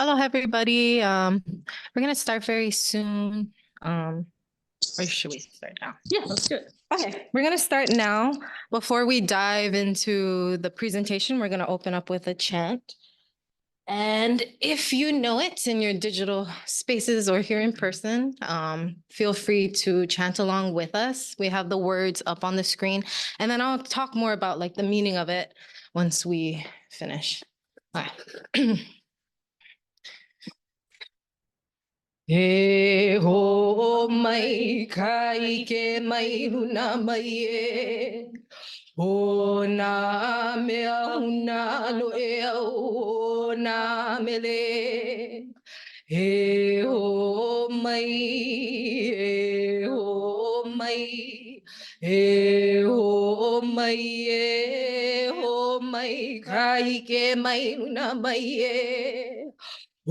Hello, everybody. We're gonna start very soon. Or should we start now? Yeah, let's do it. Okay, we're gonna start now. Before we dive into the presentation, we're gonna open up with a chant. And if you know it in your digital spaces or here in person, feel free to chant along with us. We have the words up on the screen, and then I'll talk more about like the meaning of it once we finish. All right. E ho mai kai ke mai luna mai e. O na mea huna no e au o na mele. E ho mai, e ho mai, e ho mai, e ho mai kai ke mai luna mai e.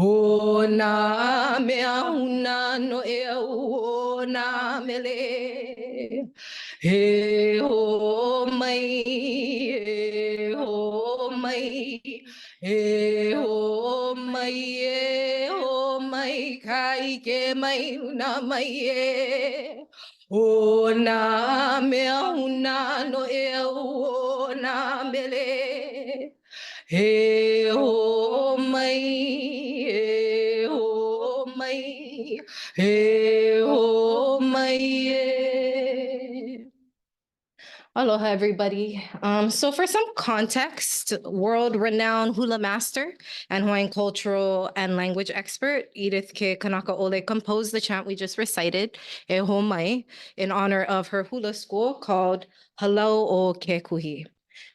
O na mea huna no e au o na mele. He ho mai, he ho mai, he ho mai, he ho mai, kai ke mai huna mai e. O na mea huna no e au o na mele. He ho mai, he ho mai, he ho mai. Aloha, everybody. So for some context, world-renowned hula master and Hawaiian cultural and language expert Edith Ke Kanakaʻole composed the chant we just recited, E ho mai, in honor of her hula school called Halau o Ke Kuhi.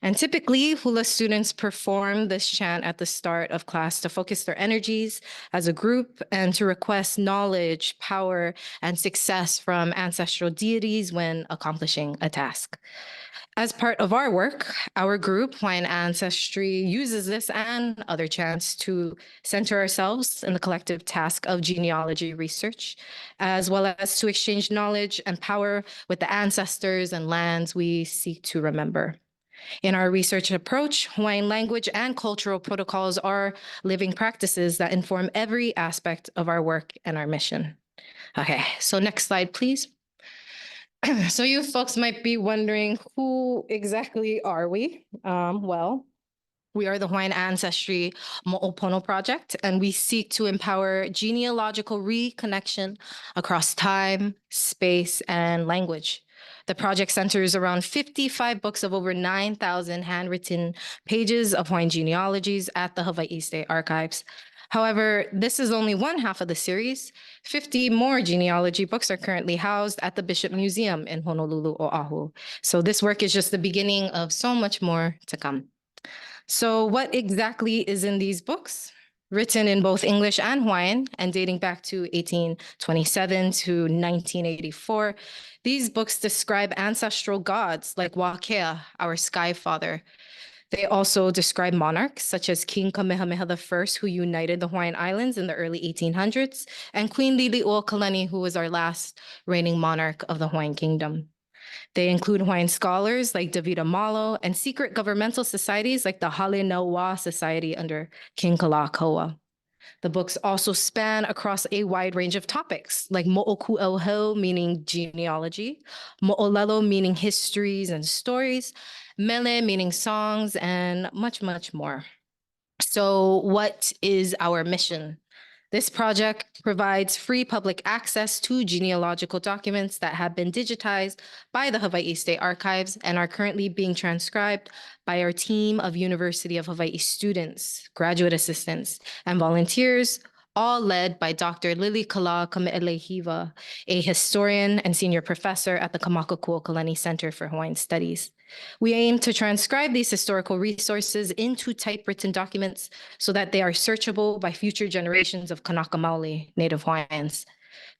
And typically, hula students perform this chant at the start of class to focus their energies as a group and to request knowledge, power, and success from ancestral deities when accomplishing a task. As part of our work, our group, Hawaiian Ancestry, uses this and other chants to center ourselves in the collective task of genealogy research, as well as to exchange knowledge and power with the ancestors and lands we seek to remember. In our research approach, Hawaiian language and cultural protocols are living practices that inform every aspect of our work and our mission. Okay, so next slide, please. So you folks might be wondering, who exactly are we? Well, we are the Hawaiian Ancestry Moʻopono Project, and we seek to empower genealogical reconnection across time, space, and language. The project centers around 55 books of over 9,000 handwritten pages of Hawaiian genealogies at the Hawaii State Archives. However, this is only one half of the series. 50 more genealogy books are currently housed at the Bishop Museum in Honolulu, Oahu. So this work is just the beginning of so much more to come. So what exactly is in these books? Written in both English and Hawaiian and dating back to 1827 to 1984, these books describe ancestral gods like Wakea, our sky father. They also describe monarchs such as King Kamehameha I, who united the Hawaiian Islands in the early 1800s, and Queen Liliuokalani, who was our last reigning monarch of the Hawaiian Kingdom. They include Hawaiian scholars like Davida Malo and secret governmental societies like the Hale Nauā Society under King Kalakaua. The books also span across a wide range of topics like mo'oku'auheu, meaning genealogy, mo'olelo, meaning histories and stories, mele, meaning songs, and much, much more. So what is our mission? This project provides free public access to genealogical documents that have been digitized by the Hawaii State Archives and are currently being transcribed by our team of University of Hawaii students, graduate assistants, and volunteers, all led by Dr. Lily Kala Kame'elehiwa, a historian and senior professor at the Kamakakuokalani Center for Hawaiian Studies. We aim to transcribe these historical resources into typewritten documents so that they are searchable by future generations of Kanaka Maoli, Native Hawaiians.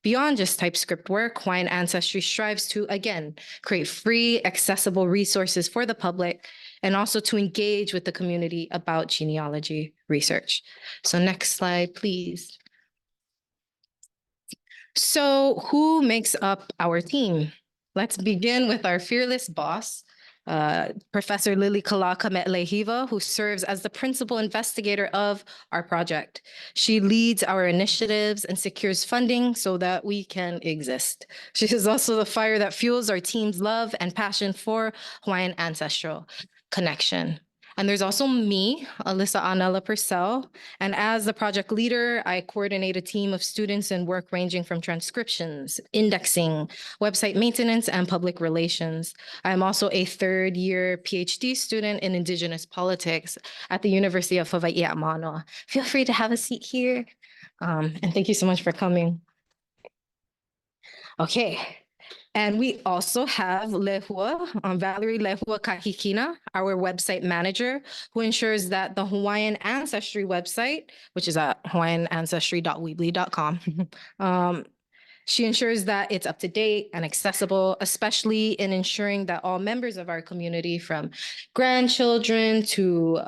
Beyond just typescript work, Hawaiian Ancestry strives to, again, create free, accessible resources for the public and also to engage with the community about genealogy research. So next slide, please. So who makes up our team? Let's begin with our fearless boss, Professor Lily Kalaka Metlehiva, who serves as the principal investigator of our project. She leads our initiatives and secures funding so that we can exist. She is also the fire that fuels our team's love and passion for Hawaiian ancestral connection. And there's also me, Alyssa Anela Purcell. And as the project leader, I coordinate a team of students and work ranging from transcriptions, indexing, website maintenance, and public relations. I am also a third-year PhD student in Indigenous politics at the University of Hawaii at Manoa. Feel free to have a seat here. And thank you so much for coming. Okay. And we also have Lehua, Valerie Lehua Kahikina, our website manager, who ensures that the Hawaiian Ancestry website, which is at hawaiianancestry.weebly.com, she ensures that it's up to date and accessible, especially in ensuring that all members of our community, from grandchildren to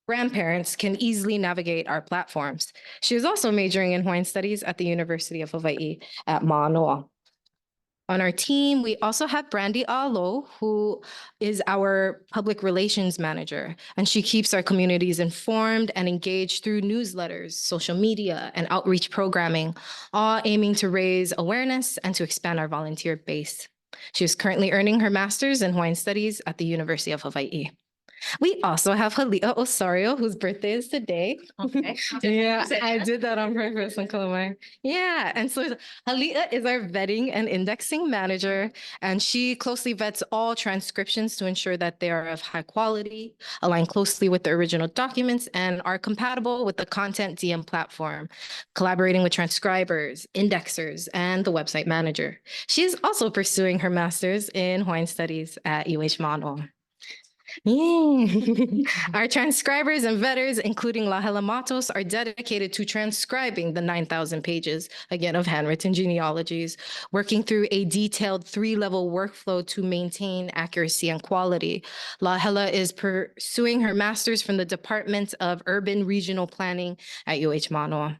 grandparents, can easily navigate our platforms. She is also majoring in Hawaiian Studies at the University of Hawaii at Manoa. On our team, we also have Brandy Alo, who is our public relations manager, and she keeps our communities informed and engaged through newsletters, social media, and outreach programming, all aiming to raise awareness and to expand our volunteer base. She is currently earning her master's in Hawaiian Studies at the University of Hawaii. We also have Halia Osorio, whose birthday is today. Okay. Yeah, I did that on purpose, Uncle. Yeah, and so Halia is our vetting and indexing manager, and she closely vets all transcriptions to ensure that they are of high quality, align closely with the original documents, and are compatible with the Content DM platform, collaborating with transcribers, indexers, and the website manager. She is also pursuing her master's in Hawaiian Studies at UH Manoa. Yeah. Our transcribers and vetters, including Lahela Matos, are dedicated to transcribing the 9,000 pages, again, of handwritten genealogies, working through a detailed 3-level workflow to maintain accuracy and quality. Lahela is pursuing her master's from the Department of Urban Regional Planning at UH Manoa.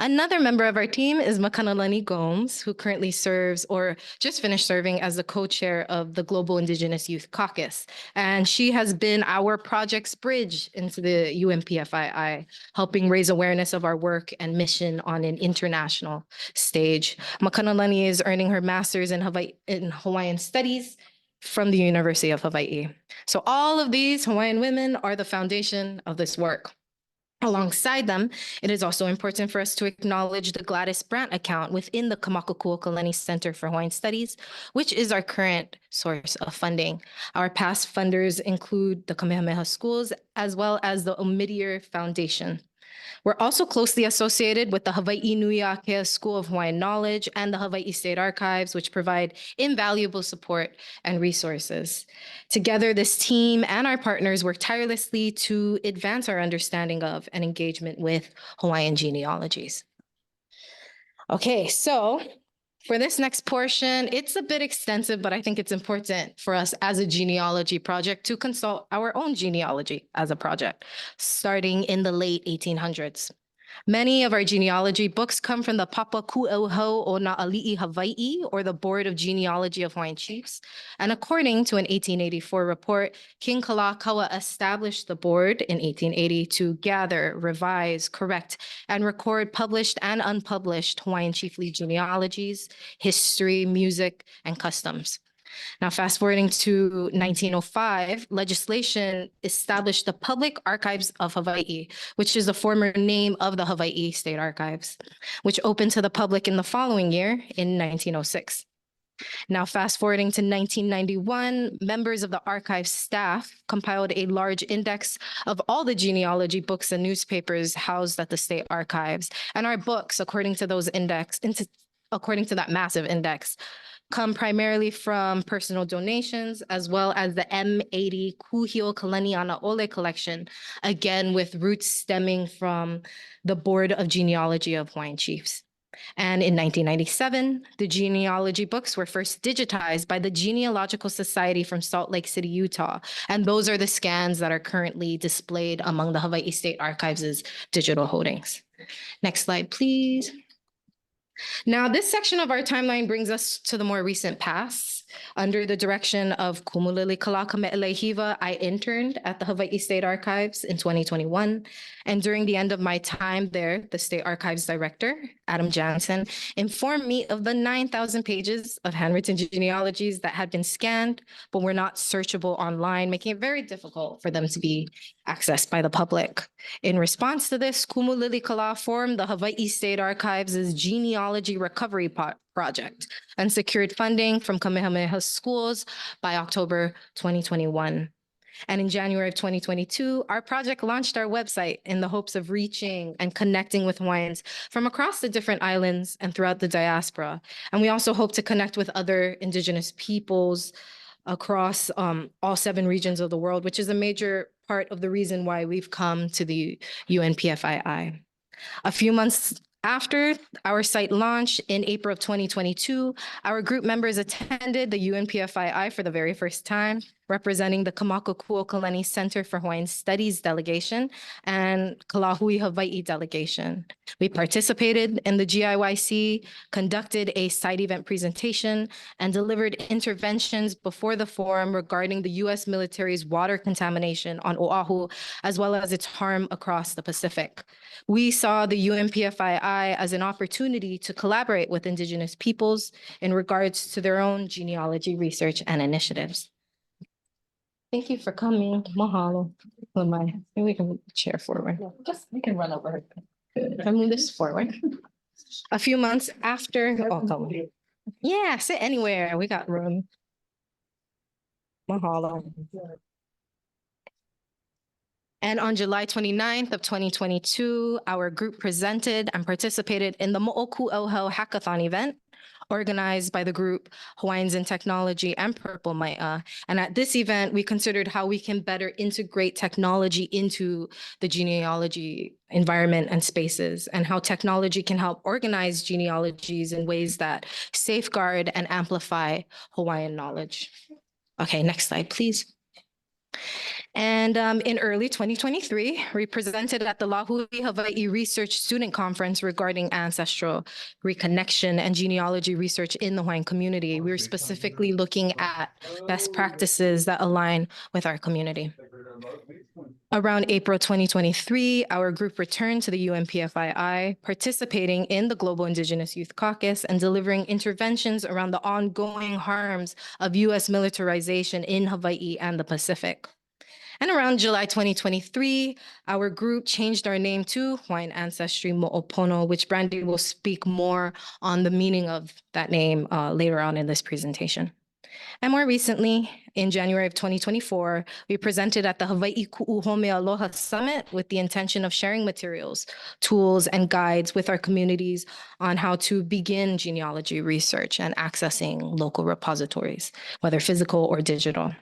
Another member of our team is Makanalani Gomes, who currently serves or just finished serving as the co-chair of the Global Indigenous Youth Caucus. And she has been our project's bridge into the UNPFII, helping raise awareness of our work and mission on an international stage. Makanalani is earning her master's in Hawaiian Studies from the University of Hawaii. So all of these Hawaiian women are the foundation of this work. Alongside them, it is also important for us to acknowledge the Gladys Brandt account within the Kamakukuokalani Center for Hawaiian Studies, which is our current source of funding. Our past funders include the Kamehameha Schools, as well as the Omidyar Foundation. We're also closely associated with the Hawaii Nui Akea School of Hawaiian Knowledge and the Hawaii State Archives, which provide invaluable support and resources. Together, this team and our partners work tirelessly to advance our understanding of and engagement with Hawaiian genealogies. Okay, so for this next portion, it's a bit extensive, but I think it's important for us as a genealogy project to consult our own genealogy as a project, starting in the late 1800s. Many of our genealogy books come from the Papa Ku'auhau o Na'ali'i Hawaii, or the Board of Genealogy of Hawaiian Chiefs. And according to an 1884 report, King Kalakaua established the board in 1880 to gather, revise, correct, and record published and unpublished Hawaiian chiefly genealogies, history, music, and customs. Now, fast forwarding to 1905, legislation established the Public Archives of Hawaii, which is the former name of the Hawaii State Archives, which opened to the public in the following year in 1906. Now, fast forwarding to 1991, members of the archive staff compiled a large index of all the genealogy books and newspapers housed at the state archives. And our books, according to that massive index, come primarily from personal donations, as well as the M80 Kuhio Kalaniana Ole collection, again with roots stemming from the Board of Genealogy of Hawaiian Chiefs. And in 1997, the genealogy books were first digitized by the Genealogical Society from Salt Lake City, Utah. And those are the scans that are currently displayed among the Hawaii State Archives' digital holdings. Next slide, please. Now, this section of our timeline brings us to the more recent past. Under the direction of Kumulili Kalaka Me'elehiva, I interned at the Hawaii State Archives in 2021. And during the end of my time there, the State Archives Director, Adam Jansen, informed me of the 9,000 pages of handwritten genealogies that had been scanned, but were not searchable online, making it very difficult for them to be accessed by the public. In response to this, Kumulili Kala formed the Hawaii State Archives' Genealogy Recovery Project and secured funding from Kamehameha schools by October 2021. And in January of 2022, our project launched our website in the hopes of reaching and connecting with Hawaiians from across the different islands and throughout the diaspora. And we also hope to connect with other Indigenous peoples across all 7 regions of the world, which is a major part of the reason why we've come to the UNPFII. A few months after our site launch in April of 2022, our group members attended the UNPFII for the very first time, representing the Kamakakuokalani Center for Hawaiian Studies delegation and Kalahui Hawaii delegation. We participated in the GIYC, conducted a site event presentation, and delivered interventions before the forum regarding the U.S. military's water contamination on Oahu, as well as its harm across the Pacific. We saw the UNPFII as an opportunity to collaborate with Indigenous peoples in regards to their own genealogy research and initiatives. Thank you for coming. Mahalo. Maybe we can move the chair forward. We can run over it. I move this forward. A few months after, come. Yeah, sit anywhere. We got room. Mahalo. And on July 29th of 2022, our group presented and participated in the Mo'oku'auhau Hackathon event, organized by the group Hawaiians in Technology and Purple Mai'a. And at this event, we considered how we can better integrate technology into the genealogy environment and spaces, and how technology can help organize genealogies in ways that safeguard and amplify Hawaiian knowledge. Okay, next slide, please. And in early 2023, we presented at the Lahui Hawaii Research Student Conference regarding ancestral reconnection and genealogy research in the Hawaiian community. We were specifically looking at best practices that align with our community. Around April 2023, our group returned to the UNPFII, participating in the Global Indigenous Youth Caucus and delivering interventions around the ongoing harms of U.S. militarization in Hawaii and the Pacific. And around July 2023, our group changed our name to Hawaiian Ancestry Mo'opono, which Brandy will speak more on the meaning of that name later on in this presentation. And more recently, in January of 2024, we presented at the Hawaii Ku'uhome Aloha Summit with the intention of sharing materials, tools, and guides with our communities on how to begin genealogy research and accessing local repositories, whether physical or digital.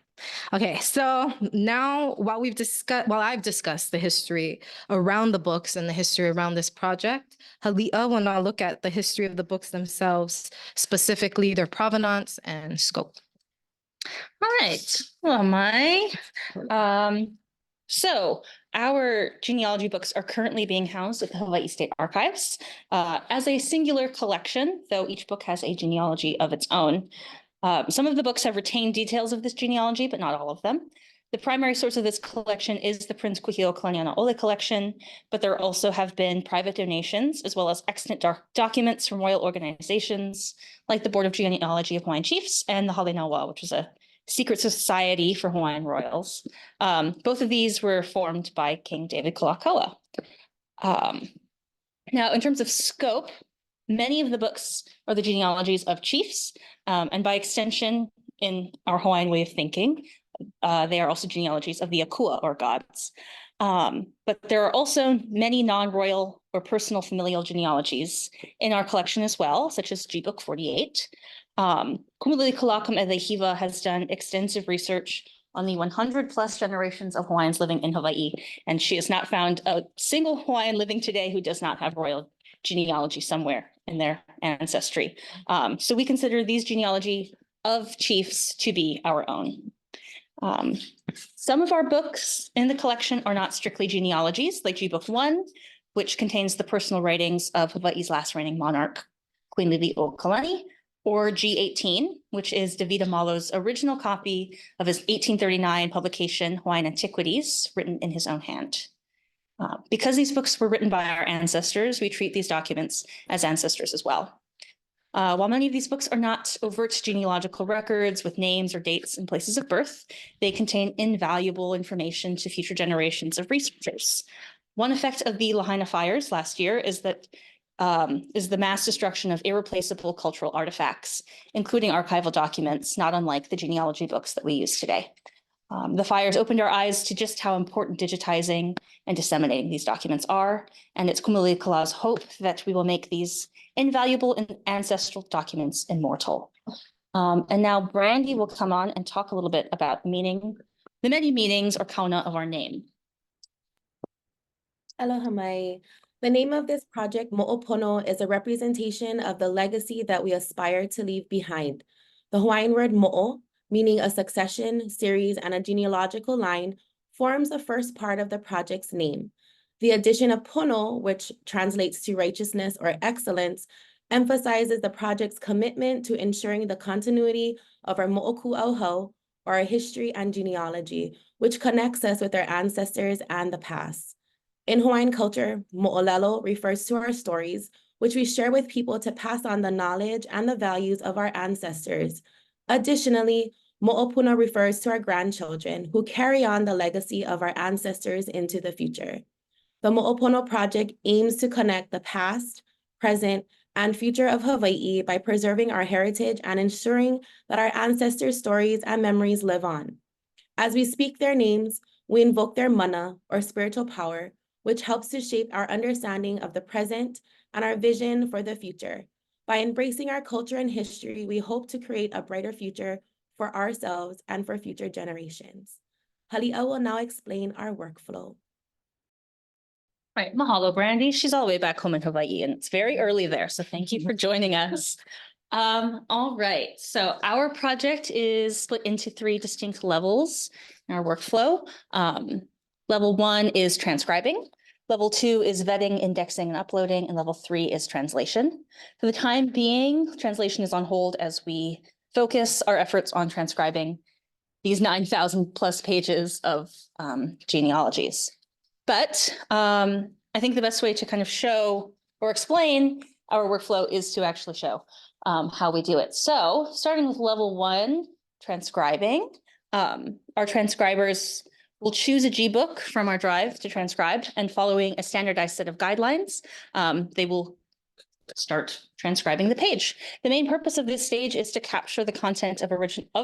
Okay, so now while I've discussed the history around the books and the history around this project, Hali'a will now look at the history of the books themselves, specifically their provenance and scope. All right. Well, so our genealogy books are currently being housed at the Hawaii State Archives as a singular collection, though each book has a genealogy of its own. Some of the books have retained details of this genealogy, but not all of them. The primary source of this collection is the Prince Kuhio Ole collection, but there also have been private donations as well as extant documents from royal organizations like the Board of Genealogy of Hawaiian Chiefs and the Hale Nawa, which was a secret society for Hawaiian royals. Both of these were formed by King David Kalakaua. Now, in terms of scope, many of the books are the genealogies of chiefs, and by extension, in our Hawaiian way of thinking, they are also genealogies of the Akua, or gods. But there are also many non-royal or personal familial genealogies in our collection as well, such as G Book 48. Kumulili Kalakam Elehiva has done extensive research on the 100+ generations of Hawaiians living in Hawaii, and she has not found a single Hawaiian living today who does not have royal genealogy somewhere in their ancestry. So we consider these genealogy of chiefs to be our own. Some of our books in the collection are not strictly genealogies, like G Book 1, which contains the personal writings of Hawaii's last reigning monarch, Queen Liliuokalani, or G18, which is David Amalo's original copy of his 1839 publication, Hawaiian Antiquities, written in his own hand. Because these books were written by our ancestors, we treat these documents as ancestors as well. While many of these books are not overt genealogical records with names or dates and places of birth, they contain invaluable information to future generations of researchers. One effect of the Lahaina fires last year is the mass destruction of irreplaceable cultural artifacts, including archival documents, not unlike the genealogy books that we use today. The fires opened our eyes to just how important digitizing and disseminating these documents are, and it's Kumuli Kala's hope that we will make these invaluable and ancestral documents immortal. And now Brandy will come on and talk a little bit about the many meanings or kauna of our name. Aloha mai. The name of this project, Moʻopono, is a representation of the legacy that we aspire to leave behind. The Hawaiian word mo'o, meaning a succession, series, and a genealogical line, forms the first part of the project's name. The addition of pono, which translates to righteousness or excellence, emphasizes the project's commitment to ensuring the continuity of our mo'oku'auhau, or our history and genealogy, which connects us with our ancestors and the past. In Hawaiian culture, mo'olelo refers to our stories, which we share with people to pass on the knowledge and the values of our ancestors. Additionally, mo'opuna refers to our grandchildren who carry on the legacy of our ancestors into the future. The Mo'opono project aims to connect the past, present, and future of Hawaii by preserving our heritage and ensuring that our ancestors' stories and memories live on. As we speak their names, we invoke their mana, or spiritual power, which helps to shape our understanding of the present and our vision for the future. By embracing our culture and history, we hope to create a brighter future for ourselves and for future generations. Hali'a will now explain our workflow. All right, mahalo, Brandy. She's all the way back home in Hawaii, and it's very early there, so thank you for joining us. All right, so our project is split into 3 distinct levels in our workflow. Level 1 is transcribing. Level 2 is vetting, indexing, and uploading, and level 3 is translation. For the time being, translation is on hold as we focus our efforts on transcribing these 9,000 plus pages of genealogies. But I think the best way to kind of show or explain our workflow is to actually show how we do it. So starting with level 1, transcribing, our transcribers will choose a Gbook from our drive to transcribe, and following a standardized set of guidelines, they will start transcribing the page. The main purpose of this stage is to capture the content of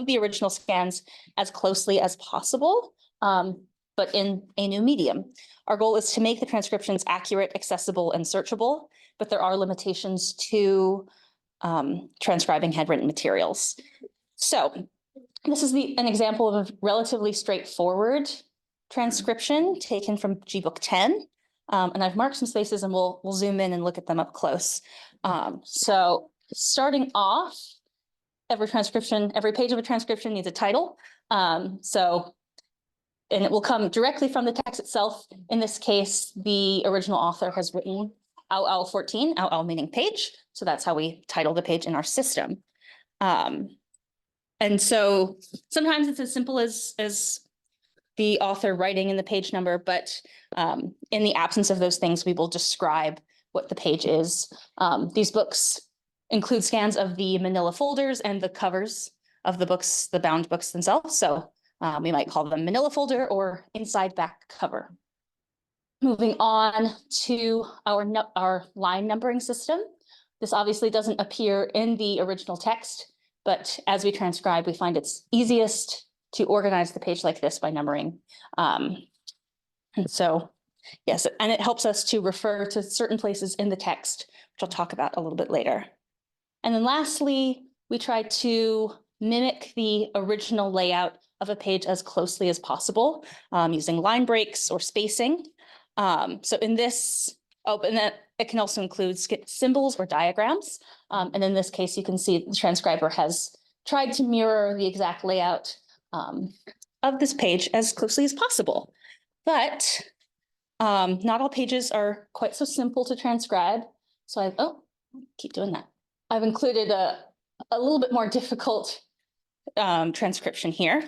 the original scans as closely as possible, but in a new medium. Our goal is to make the transcriptions accurate, accessible, and searchable, but there are limitations to transcribing handwritten materials. So this is an example of a relatively straightforward transcription taken from Gbook 10. And I've marked some spaces, and we'll zoom in and look at them up close. So starting off, every page of a transcription needs a title. And it will come directly from the text itself. In this case, the original author has written Au 14, Au meaning page. So that's how we title the page in our system. And so sometimes it's as simple as the author writing in the page number, but in the absence of those things, we will describe what the page is. These books include scans of the manila folders and the covers of the books, the bound books themselves. So we might call them manila folder or inside back cover. Moving on to our line numbering system. This obviously doesn't appear in the original text, but as we transcribe, we find it's easiest to organize the page like this by numbering. And so, yes, and it helps us to refer to certain places in the text, which I'll talk about a little bit later. And then lastly, we try to mimic the original layout of a page as closely as possible, using line breaks or spacing. So in this, and that it can also include symbols or diagrams. And in this case, you can see the transcriber has tried to mirror the exact layout of this page as closely as possible. But not all pages are quite so simple to transcribe. So keep doing that. I've included a little bit more difficult transcription here.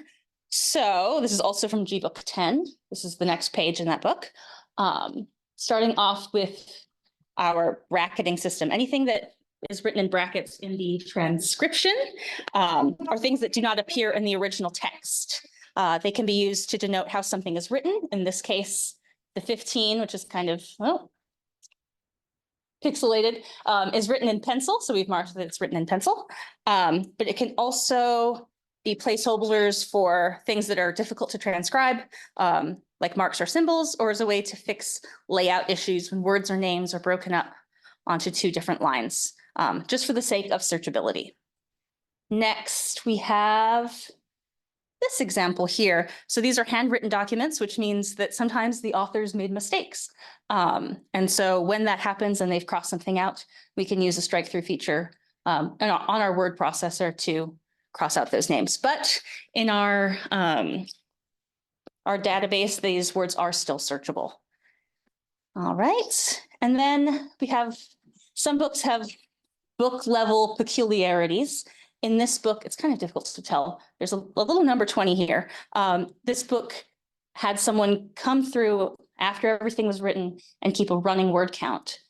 So this is also from G Book 10. This is the next page in that book. Starting off with our bracketing system. Anything that is written in brackets in the transcription are things that do not appear in the original text. They can be used to denote how something is written. In this case, the 15, which is kind of, well, pixelated, is written in pencil. So we've marked that it's written in pencil. But it can also be placeholders for things that are difficult to transcribe, like marks or symbols, or as a way to fix layout issues when words or names are broken up onto two different lines, just for the sake of searchability. Next, we have this example here. So these are handwritten documents, which means that sometimes the authors made mistakes. And so when that happens and they've crossed something out, we can use a strike through feature on our word processor to cross out those names. But in our database, these words are still searchable. All right. And then we have, some books have book level peculiarities. In this book, it's kind of difficult to tell. There's a little number 20 here. This book had someone come through after everything was written and keep a running word count.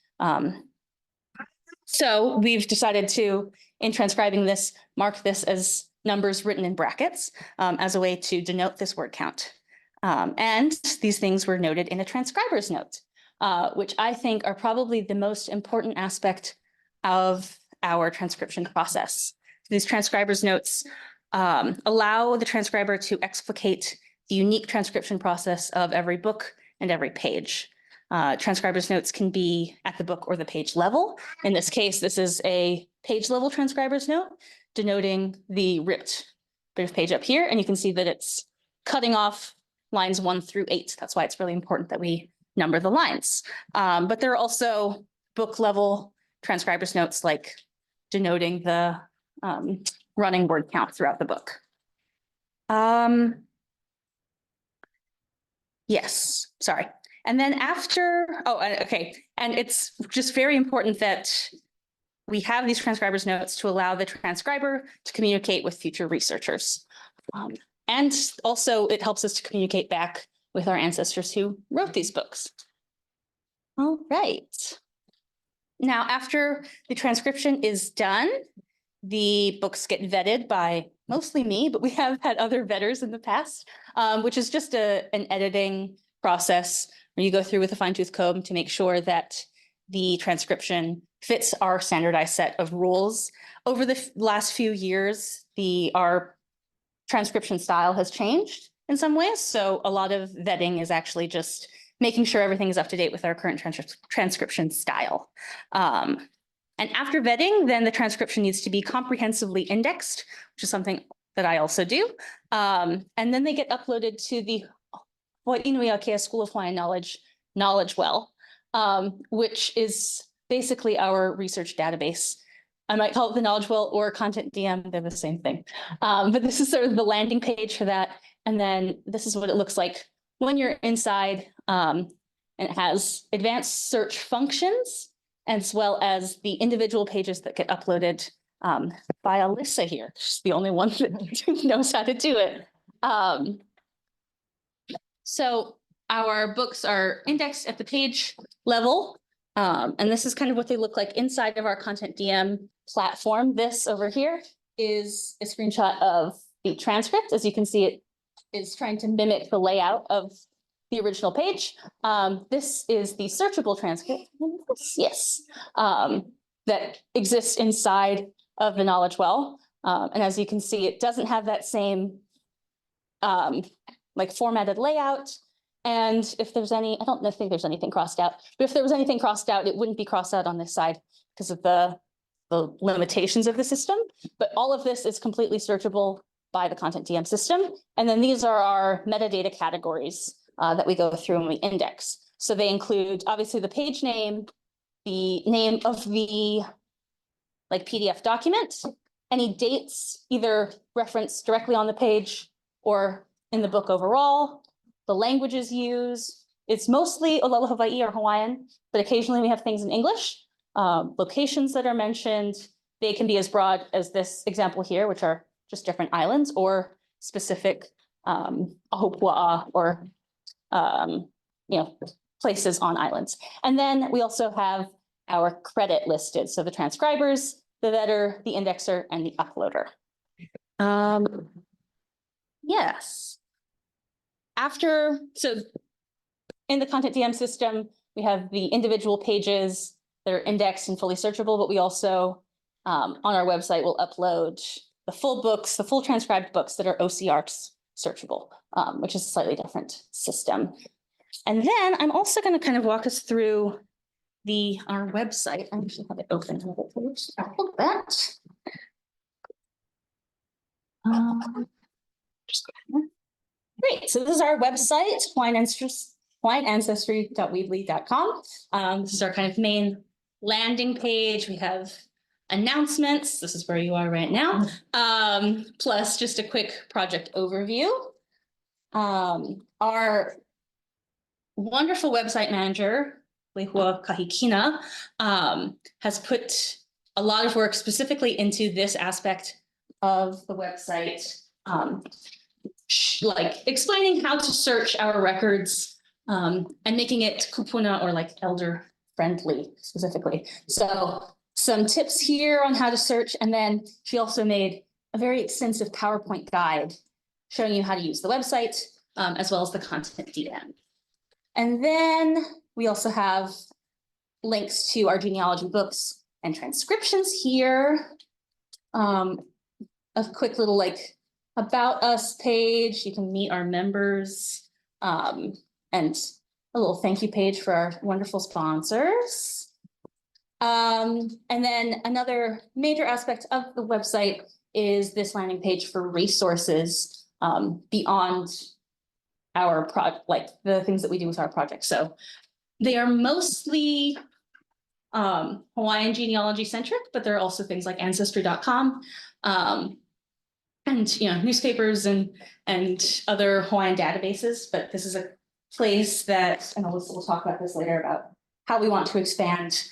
So we've decided to, in transcribing this, mark this as numbers written in brackets as a way to denote this word count. And these things were noted in a transcriber's note, which I think are probably the most important aspect of our transcription process. These transcriber's notes allow the transcriber to explicate the unique transcription process of every book and every page. Transcriber's notes can be at the book or the page level. In this case, this is a page level transcriber's note denoting the ripped bit of page up here. And you can see that it's cutting off lines 1 through 8. That's why it's really important that we number the lines. But there are also book level transcriber's notes, like denoting the running word count throughout the book. Yes, sorry. And then after, okay. And it's just very important that we have these transcriber's notes to allow the transcriber to communicate with future researchers. And also it helps us to communicate back with our ancestors who wrote these books. All right. Now, after the transcription is done, the books get vetted by mostly me, but we have had other vetters in the past, which is just an editing process where you go through with a fine-tooth comb to make sure that the transcription fits our standardized set of rules. Over the last few years, our transcription style has changed in some ways. So a lot of vetting is actually just making sure everything is up to date with our current transcription style. And after vetting, then the transcription needs to be comprehensively indexed, which is something that I also do. And then they get uploaded to the Hawaiian School of Hawaiian Knowledge Well, which is basically our research database. I might call it the Knowledge Well or Content DM, they're the same thing. But this is sort of the landing page for that. And then this is what it looks like when you're inside. And it has advanced search functions, as well as the individual pages that get uploaded by Alyssa here. She's the only one that knows how to do it. So our books are indexed at the page level. And this is kind of what they look like inside of our Content DM platform. This over here is a screenshot of the transcript. As you can see, it is trying to mimic the layout of the original page. This is the searchable transcript. Yes, that exists inside of the Knowledge Well. And as you can see, it doesn't have that same like formatted layout. And if there's any, I don't think there's anything crossed out, but if there was anything crossed out, it wouldn't be crossed out on this side because of the limitations of the system. But all of this is completely searchable by the Content DM system. And then these are our metadata categories that we go through and we index. So they include obviously the page name, the name of the PDF document, any dates either referenced directly on the page or in the book overall, the languages used. It's mostly Olelo Hawaii or Hawaiian, but occasionally we have things in English, locations that are mentioned, they can be as broad as this example here, which are just different islands, or specific ahupua'a or places on islands. And then we also have our credit listed. So the transcribers, the vetter, the indexer, and the uploader. Yes. So in the content DM system, we have the individual pages that are indexed and fully searchable, but we also, on our website, will upload the full books, the full transcribed books that are OCR searchable, which is a slightly different system. And then I'm also going to kind of walk us through our website. I actually have it open. I'll hold that. Great. So this is our website, hawaiianancestry.weebly.com. This is our kind of main landing page. We have announcements. This is where you are right now. Plus just a quick project overview. Our wonderful website manager, Lehua Kahikina, has put a lot of work specifically into this aspect of the website, like explaining how to search our records and making it kupuna or like elder friendly specifically. So some tips here on how to search. And then she also made a very extensive PowerPoint guide showing you how to use the website as well as the content DM. And then we also have links to our genealogy books and transcriptions here. A quick little like about us page. You can meet our members and a little thank you page for our wonderful sponsors. And then another major aspect of the website is this landing page for resources beyond our project, like the things that we do with our project. So they are mostly Hawaiian genealogy centric, but there are also things like Ancestry.com and newspapers and other Hawaiian databases. But this is a place that, and we'll talk about this later about how we want to expand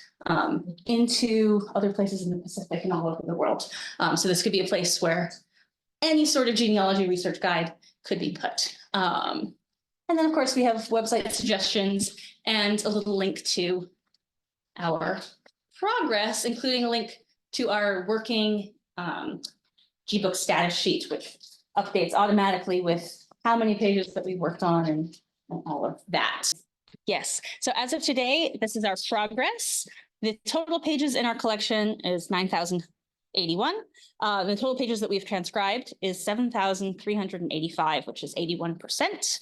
into other places in the Pacific and all over the world. So this could be a place where any sort of genealogy research guide could be put. And then, of course, we have website suggestions and a little link to our progress, including a link to our working Gbook status sheet, which updates automatically with how many pages that we worked on and all of that. Yes, so as of today, this is our progress. The total pages in our collection is 9,081. The total pages that we've transcribed is 7,385, which is 81%.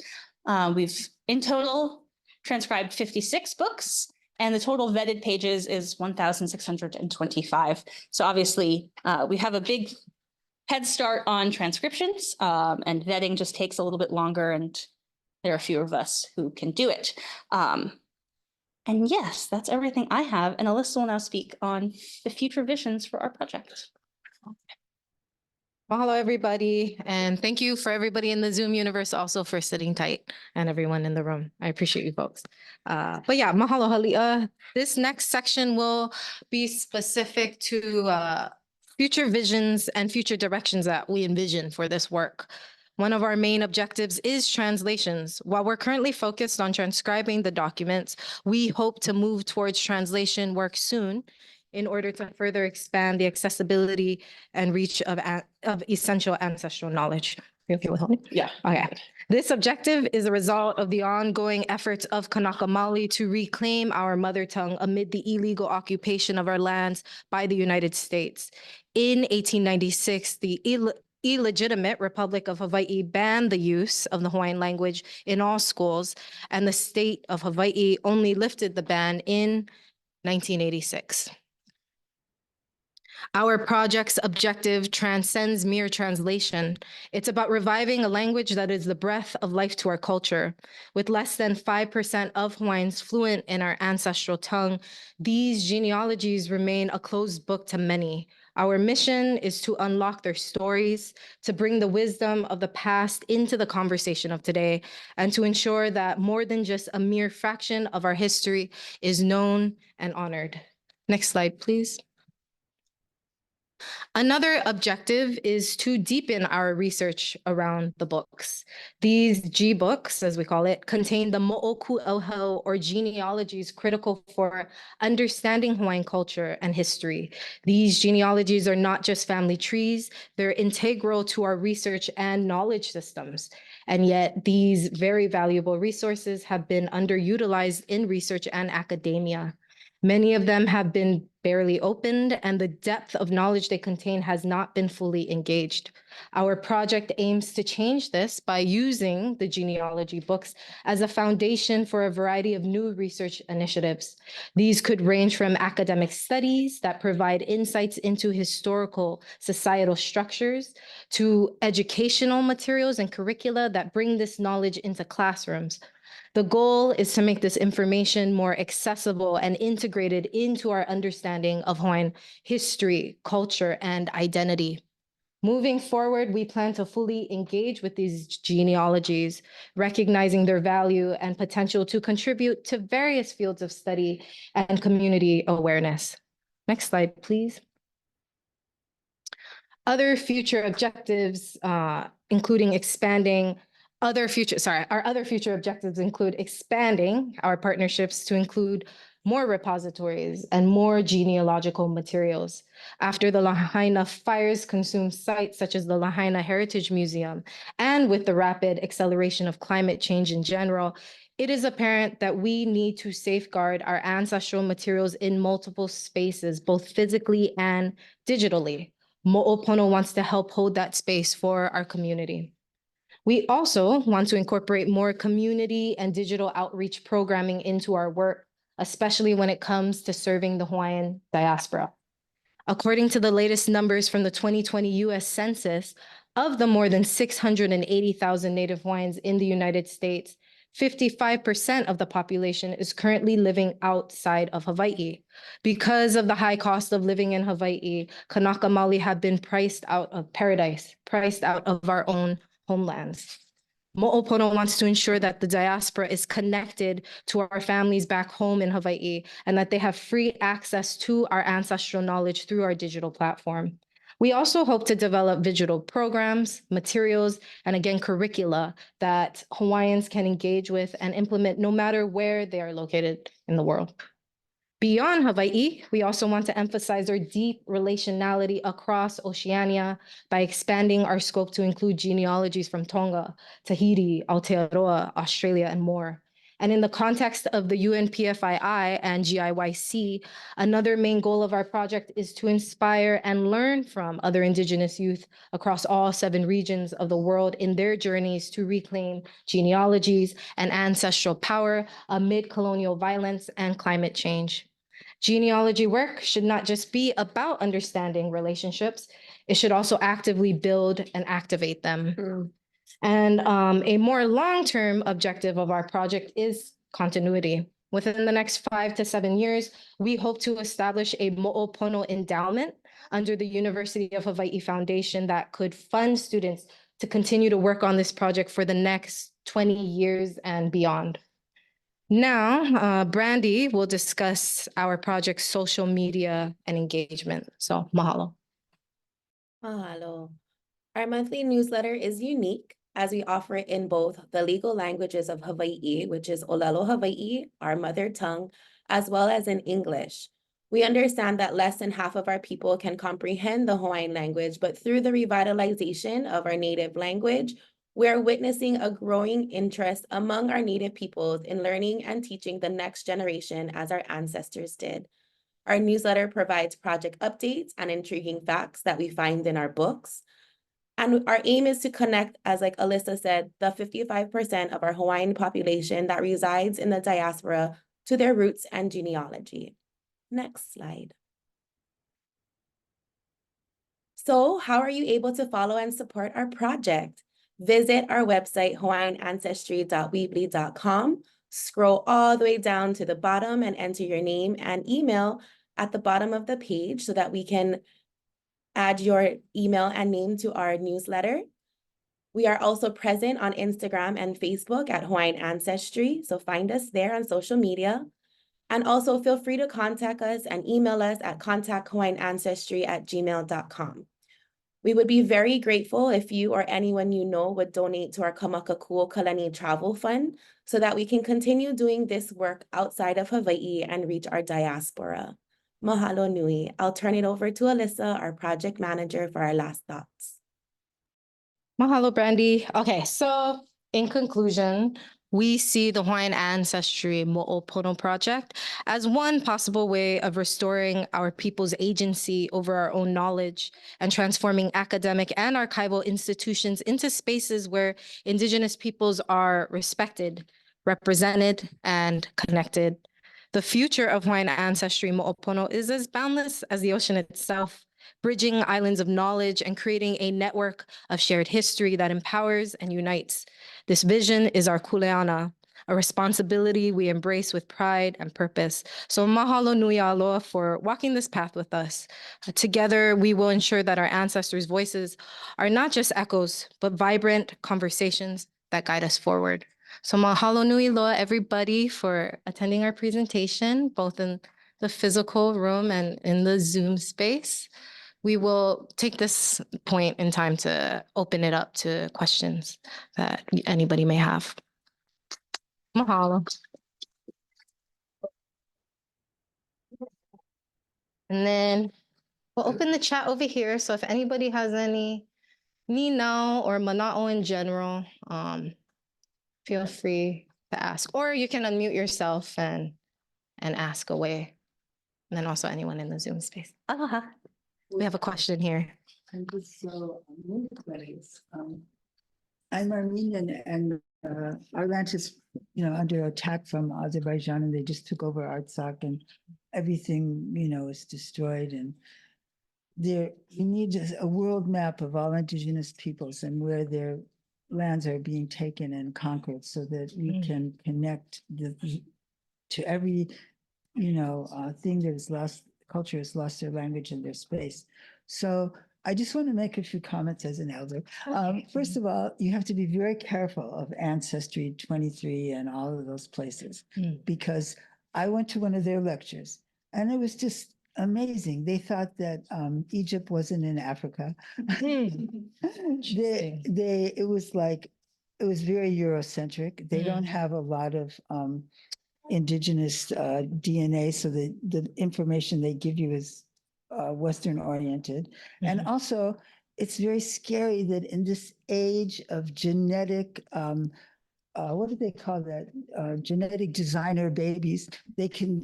We've in total transcribed 56 books, and the total vetted pages is 1,625. So obviously, we have a big head start on transcriptions, and vetting just takes a little bit longer, and there are fewer of us who can do it. And yes, that's everything I have. And Alyssa will now speak on the future visions for our project. Mahalo, everybody. And thank you for everybody in the Zoom universe also for sitting tight and everyone in the room. I appreciate you folks. But yeah, mahalo halia. This next section will be specific to future visions and future directions that we envision for this work. One of our main objectives is translations. While we're currently focused on transcribing the documents, we hope to move towards translation work soon in order to further expand the accessibility and reach of essential ancestral knowledge. You okay with helping? Yeah. Okay. This objective is a result of the ongoing efforts of Kanaka Maoli to reclaim our mother tongue amid the illegal occupation of our lands by the United States. In 1896, the illegitimate Republic of Hawaii banned the use of the Hawaiian language in all schools, and the state of Hawaii only lifted the ban in 1986. Our project's objective transcends mere translation. It's about reviving a language that is the breath of life to our culture. With less than 5% of Hawaiians fluent in our ancestral tongue, these genealogies remain a closed book to many. Our mission is to unlock their stories, to bring the wisdom of the past into the conversation of today, and to ensure that more than just a mere fraction of our history is known and honored. Next slide, please. Another objective is to deepen our research around the books. These G books, as we call it, contain the mo'oku'auhau, or genealogies critical for understanding Hawaiian culture and history. These genealogies are not just family trees, they're integral to our research and knowledge systems. And yet these very valuable resources have been underutilized in research and academia. Many of them have been barely opened, and the depth of knowledge they contain has not been fully engaged. Our project aims to change this by using the genealogy books as a foundation for a variety of new research initiatives. These could range from academic studies that provide insights into historical societal structures to educational materials and curricula that bring this knowledge into classrooms. The goal is to make this information more accessible and integrated into our understanding of Hawaiian history, culture, and identity. Moving forward, we plan to fully engage with these genealogies, recognizing their value and potential to contribute to various fields of study and community awareness. Next slide, please. Other future objectives, including expanding our other future objectives include expanding our partnerships to include more repositories and more genealogical materials. After the Lahaina fires consumed sites such as the Lahaina Heritage Museum, and with the rapid acceleration of climate change in general, it is apparent that we need to safeguard our ancestral materials in multiple spaces, both physically and digitally. Mo'opono wants to help hold that space for our community. We also want to incorporate more community and digital outreach programming into our work, especially when it comes to serving the Hawaiian diaspora. According to the latest numbers from the 2020 US Census, of the more than 680,000 Native Hawaiians in the United States, 55% of the population is currently living outside of Hawaii. Because of the high cost of living in Hawaii, Kanaka Maoli have been priced out of paradise, priced out of our own homelands. Mo'opono wants to ensure that the diaspora is connected to our families back home in Hawaii and that they have free access to our ancestral knowledge through our digital platform. We also hope to develop digital programs, materials, and again, curricula that Hawaiians can engage with and implement no matter where they are located in the world. Beyond Hawaii, we also want to emphasize our deep relationality across Oceania by expanding our scope to include genealogies from Tonga, Tahiti, Aotearoa, Australia, and more. And in the context of the UNPFII and GIYC, another main goal of our project is to inspire and learn from other Indigenous youth across all 7 regions of the world in their journeys to reclaim genealogies and ancestral power amid colonial violence and climate change. Genealogy work should not just be about understanding relationships, it should also actively build and activate them. And a more long-term objective of our project is continuity. Within the next 5 to 7 years, we hope to establish a Mo'opono endowment under the University of Hawaii Foundation that could fund students to continue to work on this project for the next 20 years and beyond. Now, Brandy will discuss our project's social media and engagement. So, mahalo. Mahalo. Our monthly newsletter is unique as we offer it in both the legal languages of Hawaii, which is Olelo Hawaii, our mother tongue, as well as in English. We understand that less than half of our people can comprehend the Hawaiian language, but through the revitalization of our native language, we are witnessing a growing interest among our Native peoples in learning and teaching the next generation as our ancestors did. Our newsletter provides project updates and intriguing facts that we find in our books. And our aim is to connect, as like Alyssa said, the 55% of our Hawaiian population that resides in the diaspora to their roots and genealogy. Next slide. So how are you able to follow and support our project? Visit our website, hawaiianancestry.weebly.com. Scroll all the way down to the bottom and enter your name and email at the bottom of the page so that we can add your email and name to our newsletter. We are also present on Instagram and Facebook at Hawaiian Ancestry, so find us there on social media. And also feel free to contact us and email us at contacthawaiianancestry@gmail.com. We would be very grateful if you or anyone you know would donate to our Kamakakuo Kalani Travel Fund so that we can continue doing this work outside of Hawaii and reach our diaspora. Mahalo nui. I'll turn it over to Alyssa, our project manager, for our last thoughts. Mahalo, Brandy. Okay, so in conclusion, we see the Hawaiian Ancestry Mo'opono project as one possible way of restoring our people's agency over our own knowledge and transforming academic and archival institutions into spaces where Indigenous peoples are respected, represented, and connected. The future of Hawaiian Ancestry Mo'opono is as boundless as the ocean itself, bridging islands of knowledge and creating a network of shared history that empowers and unites. This vision is our kuleana, a responsibility we embrace with pride and purpose. So mahalo nui aloha for walking this path with us. Together, we will ensure that our ancestors' voices are not just echoes, but vibrant conversations that guide us forward. So mahalo nui loa, everybody, for attending our presentation, both in the physical room and in the Zoom space. We will take this point in time to open it up to questions that anybody may have. Mahalo. And then we'll open the chat over here. So if anybody has any ninau or mana'o in general, feel free to ask. Or you can unmute yourself and ask away. And then also anyone in the Zoom space. Aloha. We have a question here. I'm just so I'm Armenian, and our land is, under attack from Azerbaijan, and they just took over Artsakh, and everything, is destroyed. And we need a world map of all indigenous peoples and where their lands are being taken and conquered, so that we can connect to every, thing that is lost. Culture has lost their language and their space. So I just want to make a few comments as an elder. First of all, you have to be very careful of Ancestry 23 and all of those places, because I went to one of their lectures and it was just amazing. They thought that Egypt wasn't in Africa. It was very Eurocentric. They don't have a lot of indigenous DNA, so the information they give you is Western oriented. And also, it's very scary that in this age of genetic, what do they call that? Genetic designer babies, they can,